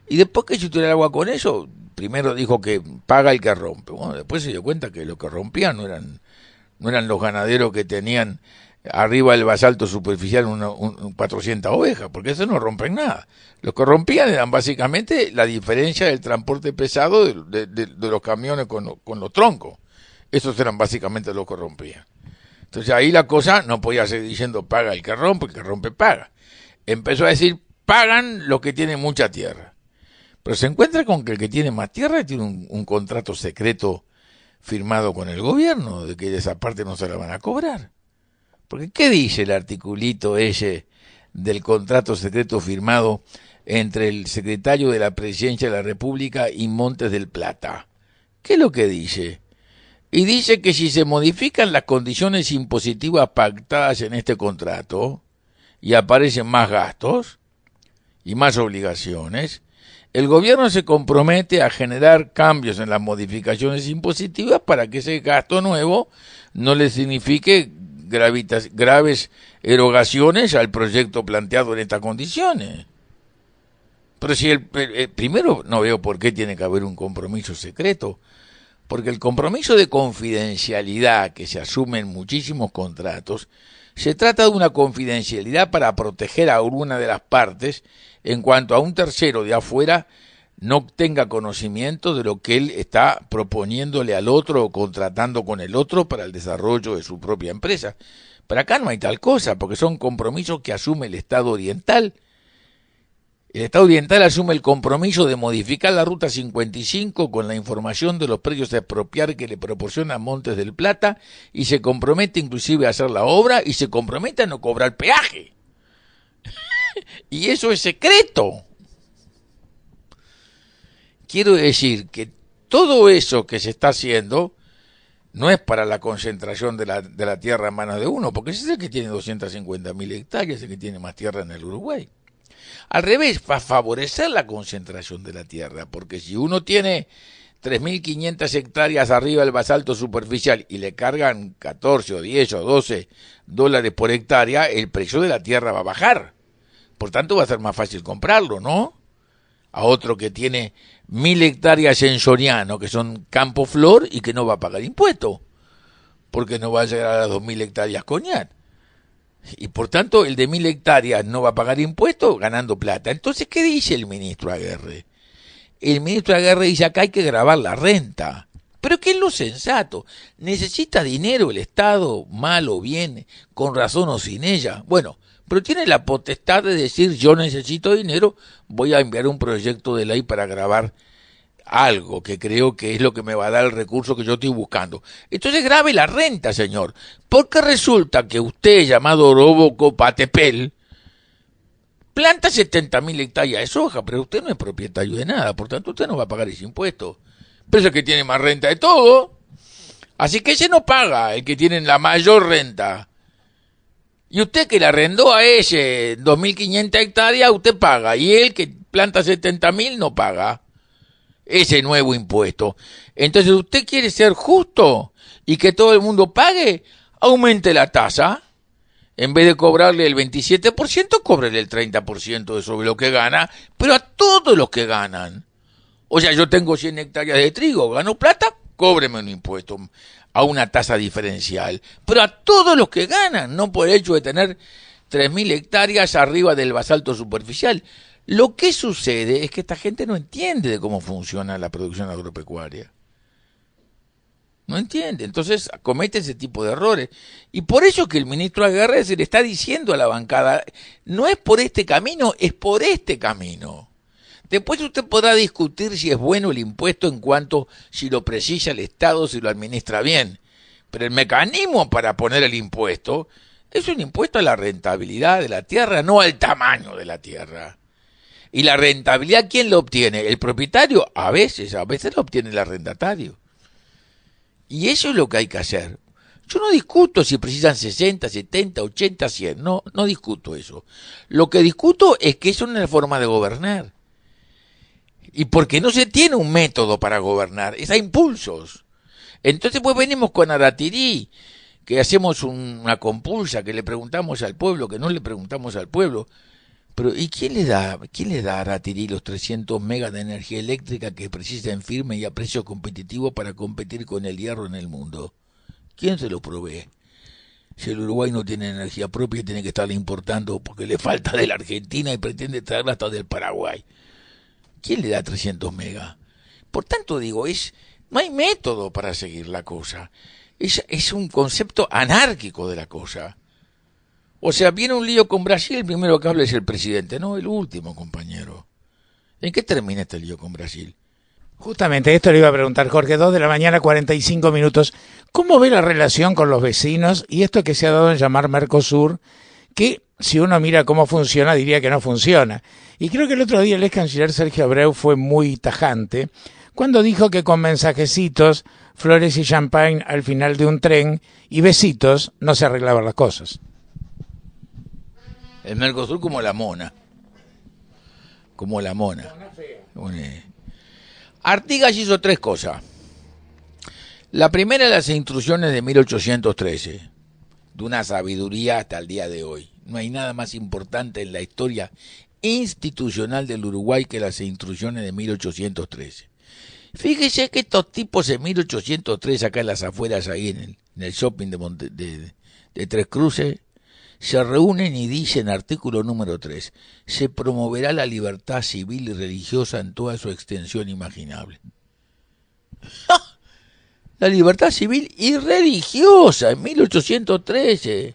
[SPEAKER 3] Y después que se tiró al agua con eso, primero dijo que paga el que rompe. Bueno, después se dio cuenta que lo que rompían no eran los ganaderos que tenían arriba del basalto superficial 400 ovejas, porque eso no rompen nada. Los que rompían eran básicamente la diferencia del transporte pesado de los camiones con los troncos. Esos eran básicamente los que rompían. Entonces ahí la cosa no podía seguir diciendo paga el que rompe paga. Empezó a decir pagan los que tienen mucha tierra. Pero se encuentra con que el que tiene más tierra tiene un contrato secreto firmado con el gobierno, de que esa parte no se la van a cobrar. Porque ¿qué dice el articulito ese del contrato secreto firmado entre el secretario de la Presidencia de la República y Montes del Plata? ¿Qué es lo que dice? Y dice que si se modifican las condiciones impositivas pactadas en este contrato y aparecen más gastos y más obligaciones, el gobierno se compromete a generar cambios en las modificaciones impositivas para que ese gasto nuevo no le signifique graves erogaciones al proyecto planteado en estas condiciones. Pero si primero no veo por qué tiene que haber un compromiso secreto, porque el compromiso de confidencialidad que se asume en muchísimos contratos, se trata de una confidencialidad para proteger a una de las partes en cuanto a un tercero de afuera no tenga conocimiento de lo que él está proponiéndole al otro o contratando con el otro para el desarrollo de su propia empresa. Pero acá no hay tal cosa, porque son compromisos que asume el Estado oriental. El Estado oriental asume el compromiso de modificar la Ruta 55 con la información de los predios a expropiar que le proporciona Montes del Plata y se compromete inclusive a hacer la obra y se compromete a no cobrar peaje. Y eso es secreto. Quiero decir que todo eso que se está haciendo no es para la concentración de la tierra en manos de uno, porque ese es el que tiene 250.000 hectáreas, el que tiene más tierra en el Uruguay. Al revés, va a favorecer la concentración de la tierra, porque si uno tiene 3.500 hectáreas arriba del basalto superficial y le cargan 14 o 10 o 12 dólares por hectárea, el precio de la tierra va a bajar. Por tanto, va a ser más fácil comprarlo, ¿no? A otro que tiene 1.000 hectáreas en Soriano, que son campo flor y que no va a pagar impuesto, porque no va a llegar a las 2.000 hectáreas Coñat. Y por tanto, el de 1.000 hectáreas no va a pagar impuesto ganando plata. Entonces, ¿qué dice el ministro Aguerre? El ministro Aguerre dice acá hay que gravar la renta. Pero ¿qué es lo sensato? ¿Necesita dinero el Estado, mal o bien, con razón o sin ella? Bueno, pero tiene la potestad de decir yo necesito dinero, voy a enviar un proyecto de ley para gravar algo que creo que es lo que me va a dar el recurso que yo estoy buscando. Entonces grave la renta, señor, porque resulta que usted, llamado Orobo Patepel, planta 70.000 hectáreas de soja, pero usted no es propietario de nada, por tanto usted no va a pagar ese impuesto. Pero es el que tiene más renta de todo, así que ese no paga, el que tiene la mayor renta. Y usted que le arrendó a ese 2.500 hectáreas, usted paga, y él que planta 70.000 no paga ese nuevo impuesto. Entonces, ¿usted quiere ser justo y que todo el mundo pague? Aumente la tasa. En vez de cobrarle el 27%, cóbrele el 30% de sobre lo que gana, pero a todos los que ganan. O sea, yo tengo 100 hectáreas de trigo, gano plata, cóbreme un impuesto a una tasa diferencial. Pero a todos los que ganan, no por el hecho de tener 3.000 hectáreas arriba del basalto superficial. Lo que sucede es que esta gente no entiende de cómo funciona la producción agropecuaria. No entiende, entonces comete ese tipo de errores. Y por eso que el ministro Aguerre se le está diciendo a la bancada, no es por este camino, es por este camino. Después usted podrá discutir si es bueno el impuesto en cuanto si lo precisa el Estado, si lo administra bien. Pero el mecanismo para poner el impuesto es un impuesto a la rentabilidad de la tierra, no al tamaño de la tierra. ¿Y la rentabilidad quién lo obtiene? ¿El propietario? A veces lo obtiene el arrendatario. Y eso es lo que hay que hacer. Yo no discuto si precisan 60, 70, 80, 100, no discuto eso. Lo que discuto es que es una forma de gobernar. Y porque no se tiene un método para gobernar, es a impulsos. Entonces pues venimos con Aratirí, que hacemos una compulsa, que le preguntamos al pueblo, que no le preguntamos al pueblo. Pero ¿y quién le da a Ratirí los 300 megas de energía eléctrica que precisa en firme y a precio competitivo para competir con el hierro en el mundo? ¿Quién se lo provee? Si el Uruguay no tiene energía propia, tiene que estarla importando porque le falta de la Argentina y pretende traerla hasta del Paraguay. ¿Quién le da 300 megas? Por tanto, digo, no hay método para seguir la cosa. Es un concepto anárquico de la cosa. O sea, viene un lío con Brasil, el primero que habla es el presidente, no el último, compañero. ¿En qué termina este lío con Brasil?
[SPEAKER 2] Justamente esto le iba a preguntar Jorge, 2 de la mañana, 45 minutos. ¿Cómo ve la relación con los vecinos y esto que se ha dado en llamar Mercosur, que si uno mira cómo funciona diría que no funciona? Y creo que el otro día el ex canciller Sergio Abreu fue muy tajante cuando dijo que con mensajecitos, flores y champagne al final de un tren y besitos no se arreglaban las cosas.
[SPEAKER 3] El Mercosur como la mona. Como la mona. Artigas hizo 3 cosas. La primera, las instrucciones de 1813, de una sabiduría hasta el día de hoy. No hay nada más importante en la historia institucional del Uruguay que las instrucciones de 1813. Fíjese que estos tipos en 1803, acá en las afueras, ahí en el shopping de Tres Cruces, se reúnen y dicen, artículo número 3, se promoverá la libertad civil y religiosa en toda su extensión imaginable. ¡Ja! La libertad civil y religiosa en 1813.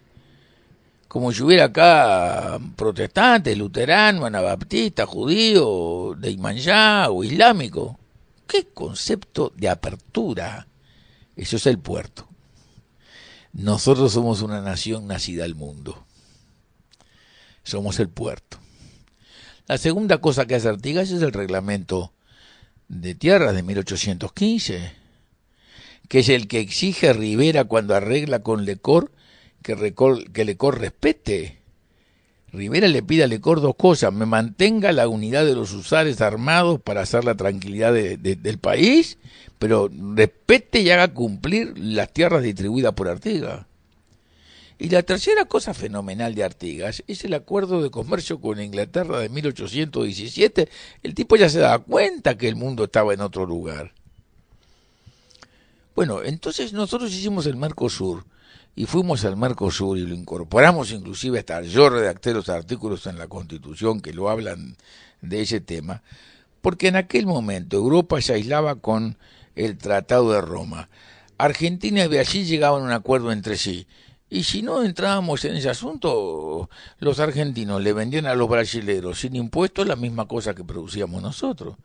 [SPEAKER 3] Como si hubiera acá protestantes, luteranos, anabaptistas, judíos, de Imanjá o islámico. ¿Qué concepto de apertura? Eso es el puerto. Nosotros somos una nación nacida al mundo. Somos el puerto. La segunda cosa que hace Artigas es el reglamento de tierras de 1815, que es el que exige Rivera cuando arregla con Lecor que Lecor respete. Rivera le pide a Lecor 2 cosas: me mantenga la unidad de los usares armados para hacer la tranquilidad del país, pero respete y haga cumplir las tierras distribuidas por Artigas. Y la tercera cosa fenomenal de Artigas es el acuerdo de comercio con Inglaterra de 1817. El tipo ya se daba cuenta que el mundo estaba en otro lugar. Bueno, entonces nosotros hicimos el Mercosur y fuimos al Mercosur y lo incorporamos, inclusive hasta yo redacté los artículos en la Constitución que lo hablan de ese tema, porque en aquel momento Europa se aislaba con el Tratado de Roma. Argentina y Brasil llegaban a un acuerdo entre sí, y si no entrábamos en ese asunto, los argentinos le vendían a los brasileros sin impuestos la misma cosa que producíamos nosotros.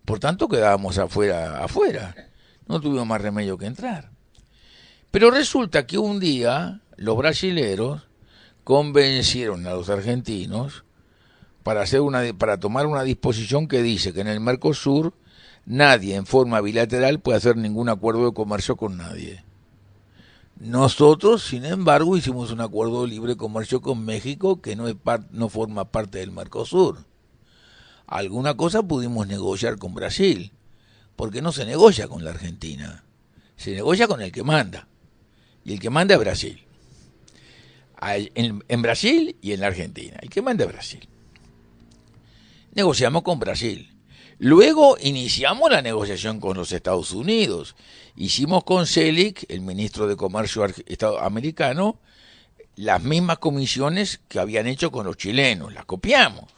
[SPEAKER 3] Por tanto quedábamos afuera. No tuvimos más remedio que entrar. Pero resulta que un día los brasileros convencieron a los argentinos para tomar una disposición que dice que en el Mercosur nadie en forma bilateral puede hacer ningún acuerdo de comercio con nadie. Nosotros, sin embargo, hicimos un acuerdo de libre comercio con México que no forma parte del Mercosur. Alguna cosa pudimos negociar con Brasil, porque no se negocia con la Argentina, se negocia con el que manda, y el que manda es Brasil. En Brasil y en la Argentina, el que manda es Brasil. Negociamos con Brasil. Luego iniciamos la negociación con los Estados Unidos. Hicimos con Selig, el ministro de Comercio americano, las mismas comisiones que habían hecho con los chilenos, las copiamos.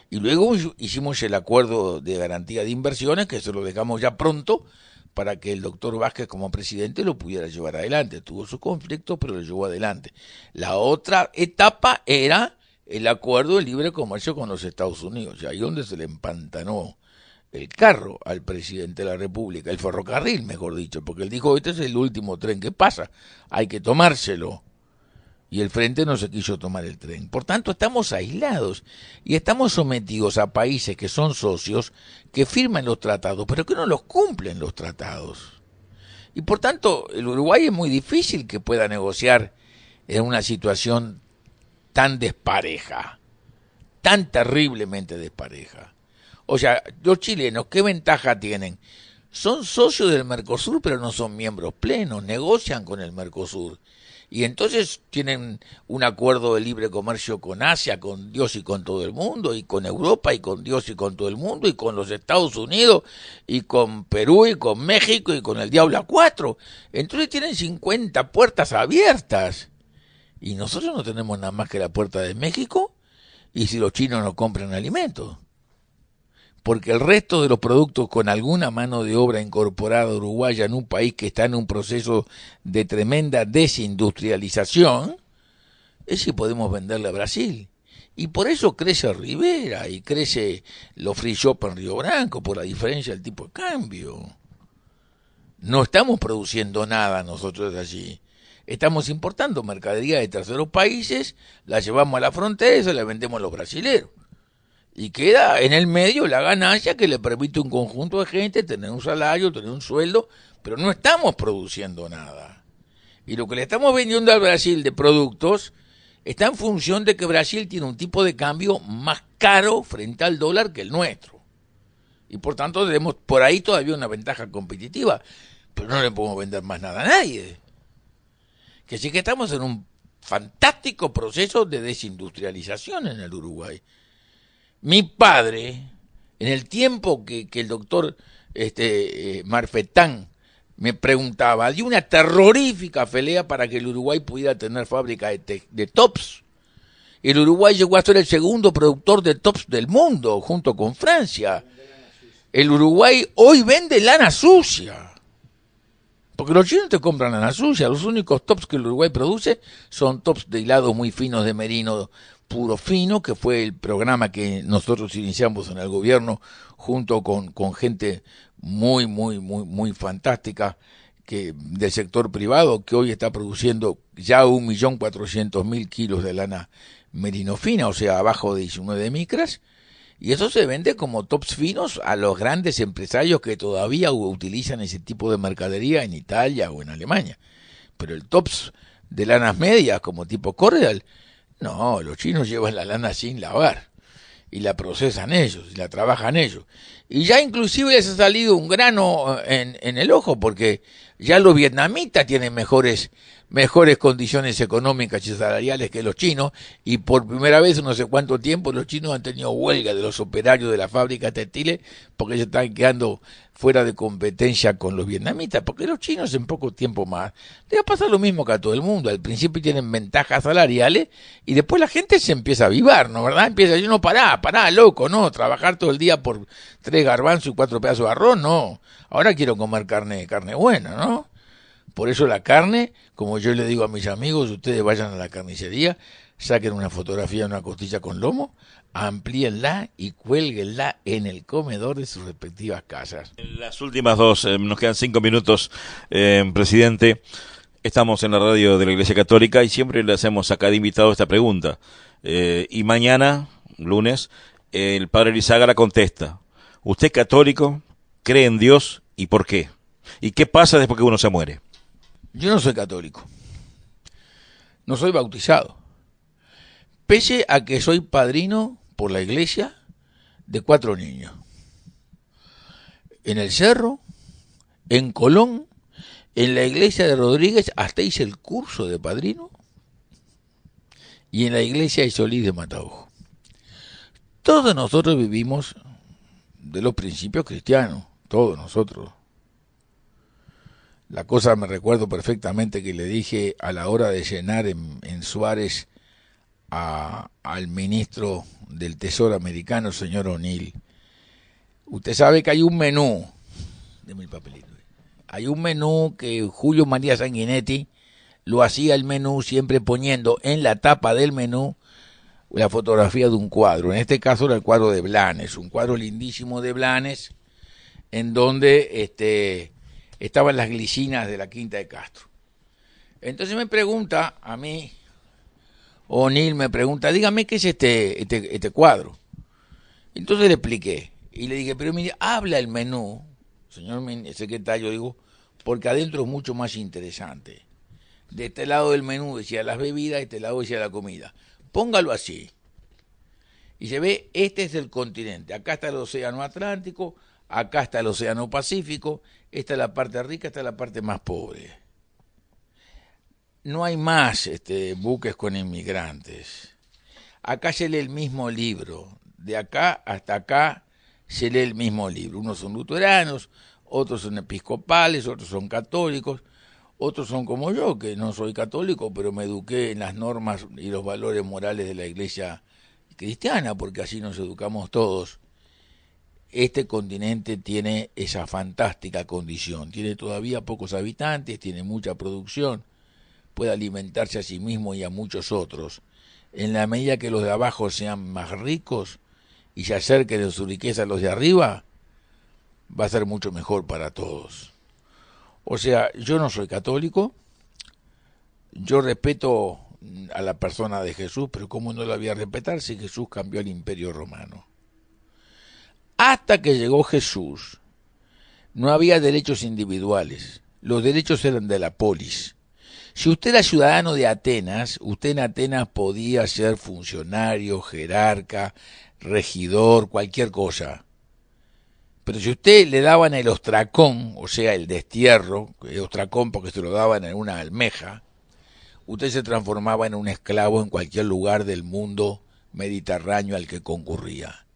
[SPEAKER 3] Y luego hicimos el acuerdo de garantía de inversiones, que se lo dejamos ya pronto para que el doctor Vázquez como presidente lo pudiera llevar adelante. Tuvo sus conflictos, pero lo llevó adelante. La otra etapa era el acuerdo de libre comercio con los Estados Unidos, y ahí donde se le empantanó el carro al presidente de la República, el ferrocarril, mejor dicho, porque él dijo, este es el último tren que pasa, hay que tomárselo. Y el frente no se quiso tomar el tren. Por tanto, estamos aislados y estamos sometidos a países que son socios, que firman los tratados, pero que no los cumplen los tratados. Y por tanto, el Uruguay es muy difícil que pueda negociar en una situación tan despareja, tan terriblemente despareja. O sea, los chilenos, ¿qué ventaja tienen? Son socios del Mercosur, pero no son miembros plenos, negocian con el Mercosur. Y entonces tienen un acuerdo de libre comercio con Asia, con Dios y con todo el mundo, y con Europa y con Dios y con todo el mundo, y con los Estados Unidos, y con Perú y con México y con el Diablo a 4. Entonces tienen 50 puertas abiertas. Y nosotros no tenemos nada más que la puerta de México, y si los chinos no compran alimentos. Porque el resto de los productos con alguna mano de obra incorporada uruguaya en un país que está en un proceso de tremenda desindustrialización, es si podemos venderle a Brasil. Y por eso crece Rivera y crece los free shop en Río Branco, por la diferencia del tipo de cambio. No estamos produciendo nada nosotros allí. Estamos importando mercadería de terceros países, la llevamos a la frontera y se la vendemos a los brasileros. Y queda en el medio la ganancia que le permite a un conjunto de gente tener un salario, tener un sueldo, pero no estamos produciendo nada. Y lo que le estamos vendiendo al Brasil de productos está en función de que Brasil tiene un tipo de cambio más caro frente al dólar que el nuestro. Y por tanto tenemos por ahí todavía una ventaja competitiva, pero no le podemos vender más nada a nadie. Que sí que estamos en un fantástico proceso de desindustrialización en el Uruguay. Mi padre, en el tiempo que el doctor Marfetán me preguntaba, dio una terrorífica pelea para que el Uruguay pudiera tener fábrica de tops. El Uruguay llegó a ser el segundo productor de tops del mundo, junto con Francia. El Uruguay hoy vende lana sucia. Porque los chinos te compran lana sucia. Los únicos tops que el Uruguay produce son tops de hilados muy finos de merino puro fino, que fue el programa que nosotros iniciamos en el gobierno junto con gente muy fantástica del sector privado, que hoy está produciendo ya 1.400.000 kilos de lana merino fina, o sea, abajo de 19 micras, y eso se vende como tops finos a los grandes empresarios que todavía utilizan ese tipo de mercadería en Italia o en Alemania. Pero el tops de lanas medias, como tipo Cordial, no, los chinos llevan la lana sin lavar y la procesan ellos y la trabajan ellos. Y ya inclusive les ha salido un grano en el ojo, porque ya los vietnamitas tienen mejores condiciones económicas y salariales que los chinos, y por primera vez en no sé cuánto tiempo los chinos han tenido huelga de los operarios de la fábrica textiles porque se están quedando fuera de competencia con los vietnamitas, porque los chinos en poco tiempo más les va a pasar lo mismo que a todo el mundo. Al principio tienen ventajas salariales y después la gente se empieza a avivar, ¿no? ¿Verdad? Empieza a decir, no, pará, loco, no, trabajar todo el día por 3 garbanzos y 4 pedazos de arroz, no. Ahora quiero comer carne buena, ¿no? Por eso la carne, como yo le digo a mis amigos, ustedes vayan a la carnicería, saquen una fotografía de una costilla con lomo, amplíenla y cuélguenla en el comedor de sus respectivas casas.
[SPEAKER 1] En las últimas dos, nos quedan 5 minutos, presidente. Estamos en la radio de la Iglesia Católica y siempre le hacemos a cada invitado esta pregunta. Y mañana, lunes, el padre Lizágara contesta. ¿Usted es católico? ¿Cree en Dios? ¿Y por qué? ¿Y qué pasa después que uno se muere?
[SPEAKER 3] Yo no soy católico. No soy bautizado. Pese a que soy padrino por la iglesia de 4 niños. En el Cerro, en Colón, en la iglesia de Rodríguez, hasta hice el curso de padrino, y en la iglesia de Solís de Mataojo. Todos nosotros vivimos de los principios cristianos, todos nosotros. La cosa me recuerdo perfectamente que le dije a la hora de llenar en Suárez al ministro del Tesoro americano, señor O'Neill. Usted sabe que hay un menú, deme el papelito, hay un menú que Julio María Sanguinetti lo hacía el menú siempre poniendo en la tapa del menú la fotografía de un cuadro. En este caso era el cuadro de Blanes, un cuadro lindísimo de Blanes, en donde estaban las glicinas de la Quinta de Castro. Entonces me pregunta a mí, O'Neill me pregunta, dígame qué es este cuadro. Entonces le expliqué y le dije, pero mire, habla el menú, señor secretario, digo, porque adentro es mucho más interesante. De este lado del menú decía las bebidas, de este lado decía la comida. Póngalo así. Y se ve, este es el continente. Acá está el océano Atlántico, acá está el océano Pacífico, esta es la parte rica, esta es la parte más pobre. no hay más buques con inmigrantes. Acá se lee el mismo libro. De acá hasta acá se lee el mismo libro. Unos son luteranos, otros son episcopales, otros son católicos, otros son como yo, que no soy católico, pero me eduqué en las normas y los valores morales de la Iglesia cristiana, porque así nos educamos todos. Este continente tiene esa fantástica condición. Tiene todavía pocos habitantes, tiene mucha producción, puede alimentarse a sí mismo y a muchos otros. En la medida que los de abajo sean más ricos y se acerquen en su riqueza a los de arriba, va a ser mucho mejor para todos. O sea, yo no soy católico, yo respeto a la persona de Jesús, pero ¿cómo no la voy a respetar si Jesús cambió el Imperio Romano? Hasta que llegó Jesús, no había derechos individuales, los derechos eran de la polis. Si usted era ciudadano de Atenas, usted en Atenas podía ser funcionario, jerarca, regidor, cualquier cosa. Pero si usted le daban el ostracón, o sea, el destierro, el ostracón porque se lo daban en una almeja, usted se transformaba en un esclavo en cualquier lugar del mundo mediterráneo al que concurría.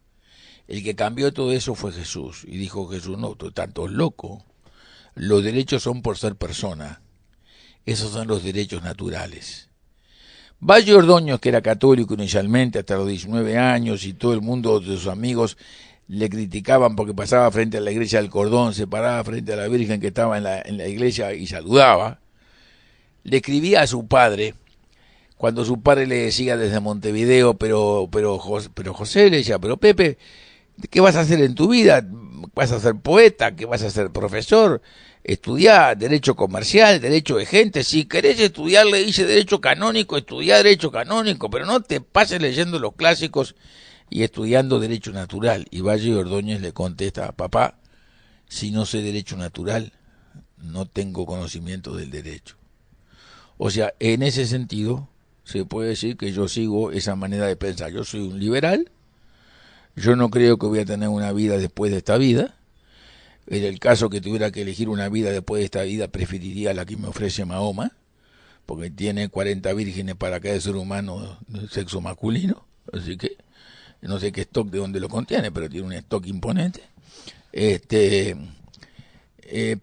[SPEAKER 3] El que cambió todo eso fue Jesús. Y dijo Jesús, no, tú estás loco. Los derechos son por ser persona. Esos son los derechos naturales. Valle Ordóñez, que era católico inicialmente hasta los 19 años, y todo el mundo de sus amigos le criticaban porque pasaba frente a la iglesia del Cordón, se paraba frente a la Virgen que estaba en la iglesia y saludaba, le escribía a su padre, cuando su padre le decía desde Montevideo, pero José le decía, pero Pepe, ¿qué vas a hacer en tu vida? ¿Vas a ser poeta? ¿Qué vas a ser profesor? Estudiar derecho comercial, derecho de gente. Si querés estudiar, le dice derecho canónico, estudiá derecho canónico, pero no te pases leyendo los clásicos y estudiando derecho natural. Y Valle Ordóñez le contesta, papá, si no sé derecho natural, no tengo conocimiento del derecho. O sea, en ese sentido, se puede decir que yo sigo esa manera de pensar. Yo soy un liberal, yo no creo que voy a tener una vida después de esta vida. En el caso que tuviera que elegir una vida después de esta vida, preferiría la que me ofrece Mahoma, porque tiene 40 vírgenes para cada ser humano de sexo masculino, así que no sé qué stock de dónde lo contiene, pero tiene un stock imponente.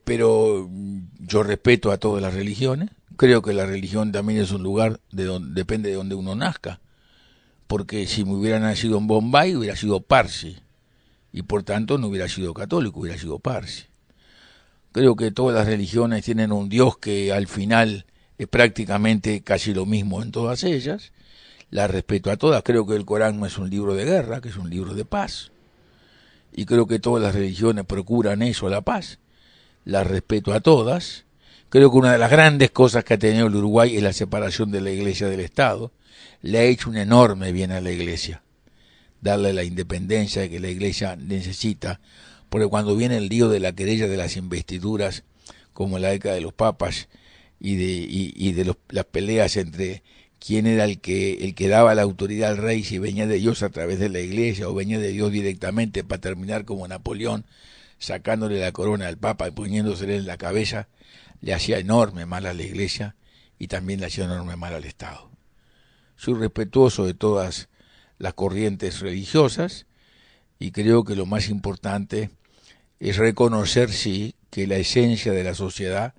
[SPEAKER 3] Pero yo respeto a todas las religiones, creo que la religión también es un lugar de donde depende de donde uno nazca, porque si me hubiera nacido en Bombay hubiera sido parsi, y por tanto no hubiera sido católico, hubiera sido parsi. Creo que todas las religiones tienen un Dios que al final es prácticamente casi lo mismo en todas ellas. Las respeto a todas. Creo que el Corán no es un libro de guerra, que es un libro de paz. Y creo que todas las religiones procuran eso, la paz. Las respeto a todas. Creo que una de las grandes cosas que ha tenido el Uruguay es la separación de la Iglesia del Estado. Le ha hecho un enorme bien a la Iglesia. Darle la independencia que la Iglesia necesita, porque cuando viene el lío de la querella de las investiduras, como en la década de los papas, y de las peleas entre quién era el que daba la autoridad al rey, si venía de Dios a través de la Iglesia o venía de Dios directamente, para terminar como Napoleón, sacándole la corona al papa y poniéndosele en la cabeza, le hacía enorme mal a la Iglesia y también le hacía enorme mal al Estado. Soy respetuoso de todas las corrientes religiosas y creo que lo más importante es reconocer, sí, que la esencia de la sociedad,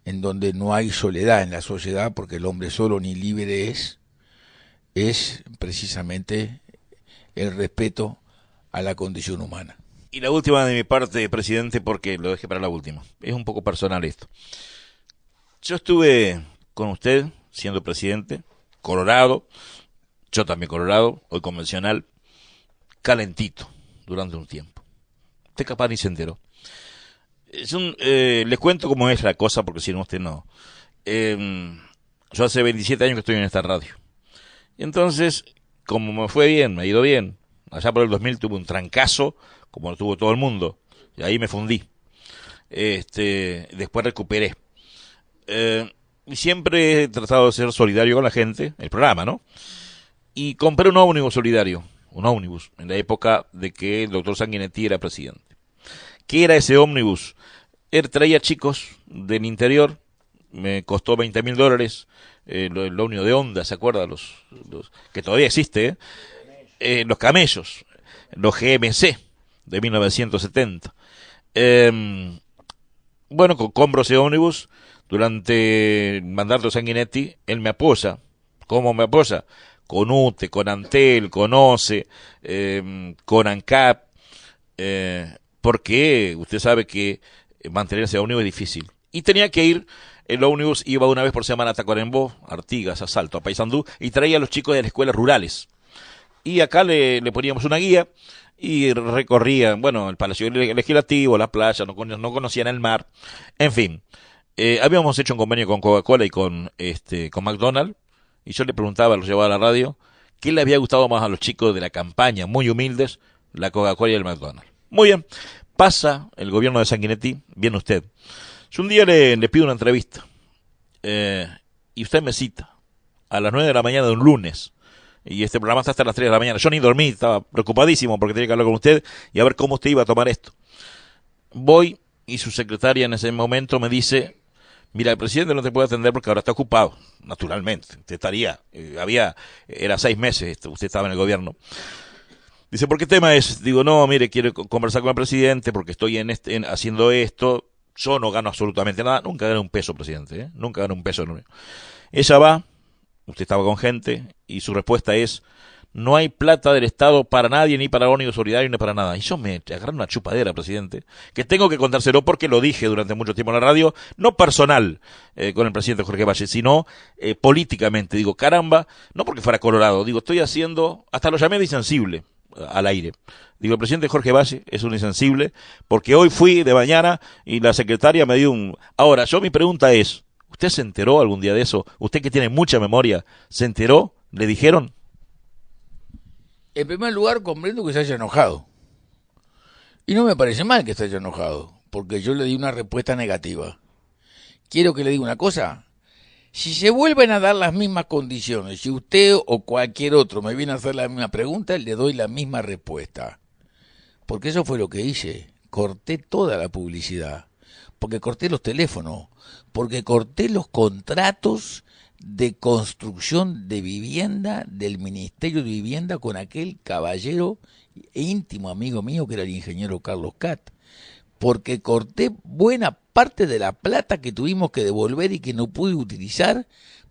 [SPEAKER 3] en donde no hay soledad en la sociedad, porque el hombre solo ni libre es precisamente el respeto a la condición humana.
[SPEAKER 1] Y la última de mi parte, presidente, porque lo dejé para la última. Es un poco personal esto. Yo estuve con usted siendo presidente, colorado, yo también colorado, hoy convencional, calentito durante un tiempo. Usted capaz ni se enteró. Les cuento cómo es la cosa, porque si no usted no. Yo hace 27 años que estoy en esta radio. Y entonces, como me fue bien, me ha ido bien, allá por el 2000 tuve un trancazo, como lo tuvo todo el mundo, y ahí me fundí. Después recuperé. Y siempre he tratado de ser solidario con la gente, el programa, ¿no? Y compré un ómnibus solidario, en la época de que el doctor Sanguinetti era presidente. ¿Qué era ese ómnibus? Él traía chicos del interior, me costó $20.000, el ómnibus de Honda, ¿se acuerda? Que todavía existe, los camellos, los GMC de 1970. Bueno, compro ese ómnibus durante el mandato de Sanguinetti. Él me apoya. ¿Cómo me apoya? Con UTE, con Antel, con OCE, con ANCAP, porque usted sabe que mantener ese ómnibus es difícil. Y tenía que ir, el ómnibus iba una vez por semana a Tacuarembó, Artigas, a Salto, a Paysandú, y traía a los chicos de las escuelas rurales. Y acá le poníamos una guía y recorrían, bueno, el Palacio Legislativo, la playa, no conocían el mar, en fin. Habíamos hecho un convenio con Coca-Cola y con McDonald's, y yo le preguntaba, los llevaba a la radio, ¿qué le había gustado más a los chicos de la campaña, muy humildes? La Coca-Cola y el McDonald's. Muy bien, pasa el gobierno de Sanguinetti, viene usted. Yo un día le pido una entrevista, y usted me cita a las 9 de la mañana de un lunes, y este programa está hasta las 3 de la mañana. Yo ni dormí, estaba preocupadísimo porque tenía que hablar con usted y a ver cómo usted iba a tomar esto. Voy y su secretaria en ese momento me dice, mira, el presidente no te puede atender porque ahora está ocupado, naturalmente. Usted estaría, era 6 meses, usted estaba en el gobierno. Dice, ¿por qué tema es? Digo, no, mire, quiero conversar con el presidente porque estoy haciendo esto. Yo no gano absolutamente nada, nunca gané un peso, presidente, nunca gané un peso. Ella va, usted estaba con gente, y su respuesta es, no hay plata del Estado para nadie, ni para el ómnibus solidario, ni para nada. Y yo me agarré una chupadera, presidente, que tengo que contárselo porque lo dije durante mucho tiempo en la radio, no personal con el presidente Jorge Valle, sino políticamente. Digo, caramba, no porque fuera colorado, digo, estoy haciendo, hasta lo llamé de insensible al aire. Digo, el presidente Jorge Valle es un insensible, porque hoy fui de mañana y la secretaria me dio un... Ahora, mi pregunta es, ¿usted se enteró algún día de eso? Usted que tiene mucha memoria, ¿se enteró? ¿Le dijeron?
[SPEAKER 3] En primer lugar, comprendo que se haya enojado. Y no me parece mal que se haya enojado, porque yo le di una respuesta negativa. Quiero que le diga una cosa. Si se vuelven a dar las mismas condiciones, si usted o cualquier otro me viene a hacer la misma pregunta, le doy la misma respuesta. Porque eso fue lo que hice. Corté toda la publicidad. Porque corté los teléfonos. Porque corté los contratos de construcción de vivienda del Ministerio de Vivienda con aquel caballero íntimo amigo mío que era el ingeniero Carlos Cat, porque corté buena parte de la plata que tuvimos que devolver y que no pude utilizar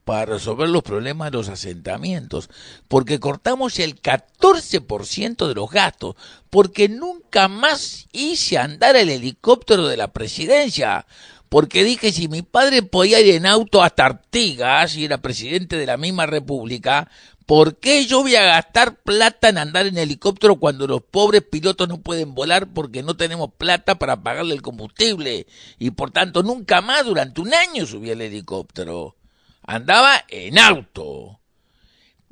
[SPEAKER 3] para resolver los problemas de los asentamientos, porque cortamos el 14% de los gastos, porque nunca más hice andar el helicóptero de la presidencia, porque dije, si mi padre podía ir en auto hasta Artigas y era presidente de la misma república, ¿por qué yo voy a gastar plata en andar en helicóptero cuando los pobres pilotos no pueden volar porque no tenemos plata para pagarle el combustible? Y por tanto nunca más durante un año subí el helicóptero. Andaba en auto.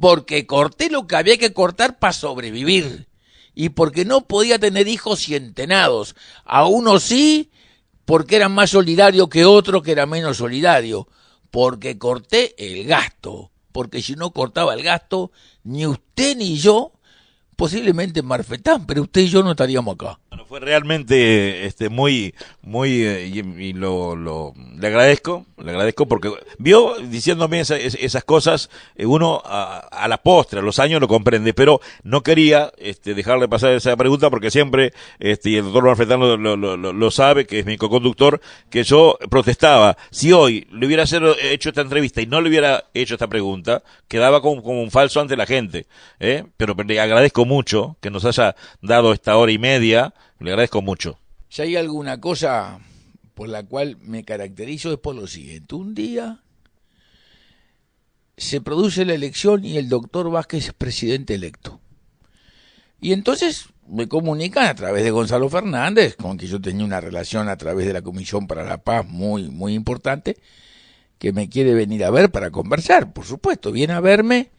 [SPEAKER 3] Porque corté lo que había que cortar para sobrevivir. Y porque no podía tener hijos y entenados. A uno sí, porque era más solidario que otro que era menos solidario, porque corté el gasto, porque si no cortaba el gasto, ni usted ni yo, posiblemente Marfetán, pero usted y yo no estaríamos acá.
[SPEAKER 1] Bueno, fue realmente muy y le agradezco porque vio diciéndome esas cosas, uno a la postre, a los años lo comprende, pero no quería dejarle pasar esa pregunta porque siempre, y el doctor Marfetán lo sabe, que es mi coconductor, que yo protestaba. Si hoy le hubiera hecho esta entrevista y no le hubiera hecho esta pregunta, quedaba como un falso ante la gente, pero le agradezco mucho que nos haya dado esta hora y media. Le agradezco mucho.
[SPEAKER 3] Si hay alguna cosa por la cual me caracterizo es por lo siguiente. Un día se produce la elección y el doctor Vázquez es presidente electo. Y entonces me comunican a través de Gonzalo Fernández, con quien yo tenía una relación a través de la Comisión para la Paz muy, muy importante, que me quiere venir a ver para conversar. Por supuesto, viene a verme.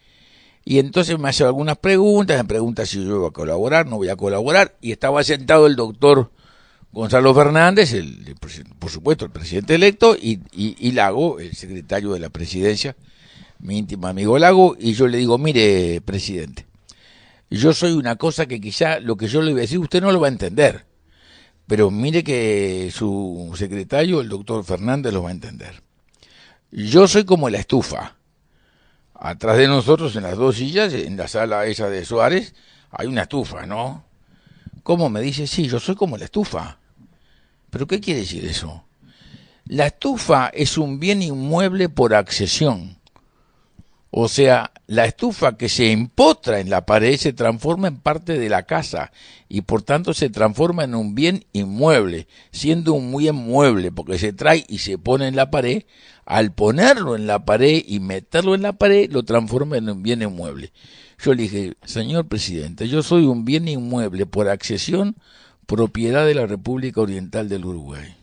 [SPEAKER 3] Y entonces me hace algunas preguntas, me pregunta si yo voy a colaborar, no voy a colaborar, y estaba sentado el doctor Gonzalo Fernández, por supuesto el presidente electo, y Lago, el secretario de la presidencia, mi íntimo amigo Lago, y yo le digo, mire, presidente, yo soy una cosa que quizá lo que yo le voy a decir usted no lo va a entender, pero mire que su secretario, el doctor Fernández, lo va a entender. Yo soy como la estufa. Atrás de nosotros, en las dos sillas, en la sala esa de Suárez, hay una estufa, ¿no? ¿Cómo? Me dice, sí, yo soy como la estufa. ¿Pero qué quiere decir eso? La estufa es un bien inmueble por accesión. O sea, la estufa que se empotra en la pared se transforma en parte de la casa y por tanto se transforma en un bien inmueble, siendo un bien mueble porque se trae y se pone en la pared. Al ponerlo en la pared y meterlo en la pared, lo transforma en un bien inmueble. Yo le dije, señor presidente, yo soy un bien inmueble por accesión, propiedad de la República Oriental del Uruguay.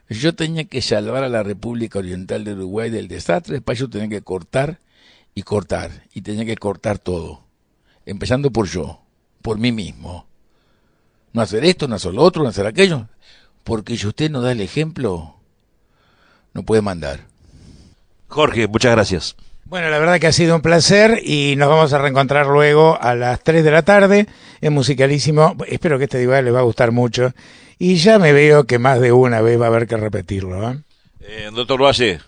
[SPEAKER 3] Yo tenía que salvar a la República Oriental del Uruguay del desastre, después yo tenía que cortar, y tenía que cortar todo, empezando por yo, por mí mismo. No hacer esto, no hacer lo otro, no hacer aquello, porque si usted no da el ejemplo, no puede mandar.
[SPEAKER 1] Jorge, muchas gracias.
[SPEAKER 2] Bueno, la verdad que ha sido un placer y nos vamos a reencontrar luego a las 3 de la tarde en Musicalísimo. Espero que este debate les va a gustar mucho y ya me veo que más de una vez va a haber que repetirlo, ¿eh?
[SPEAKER 1] Doctor Valle,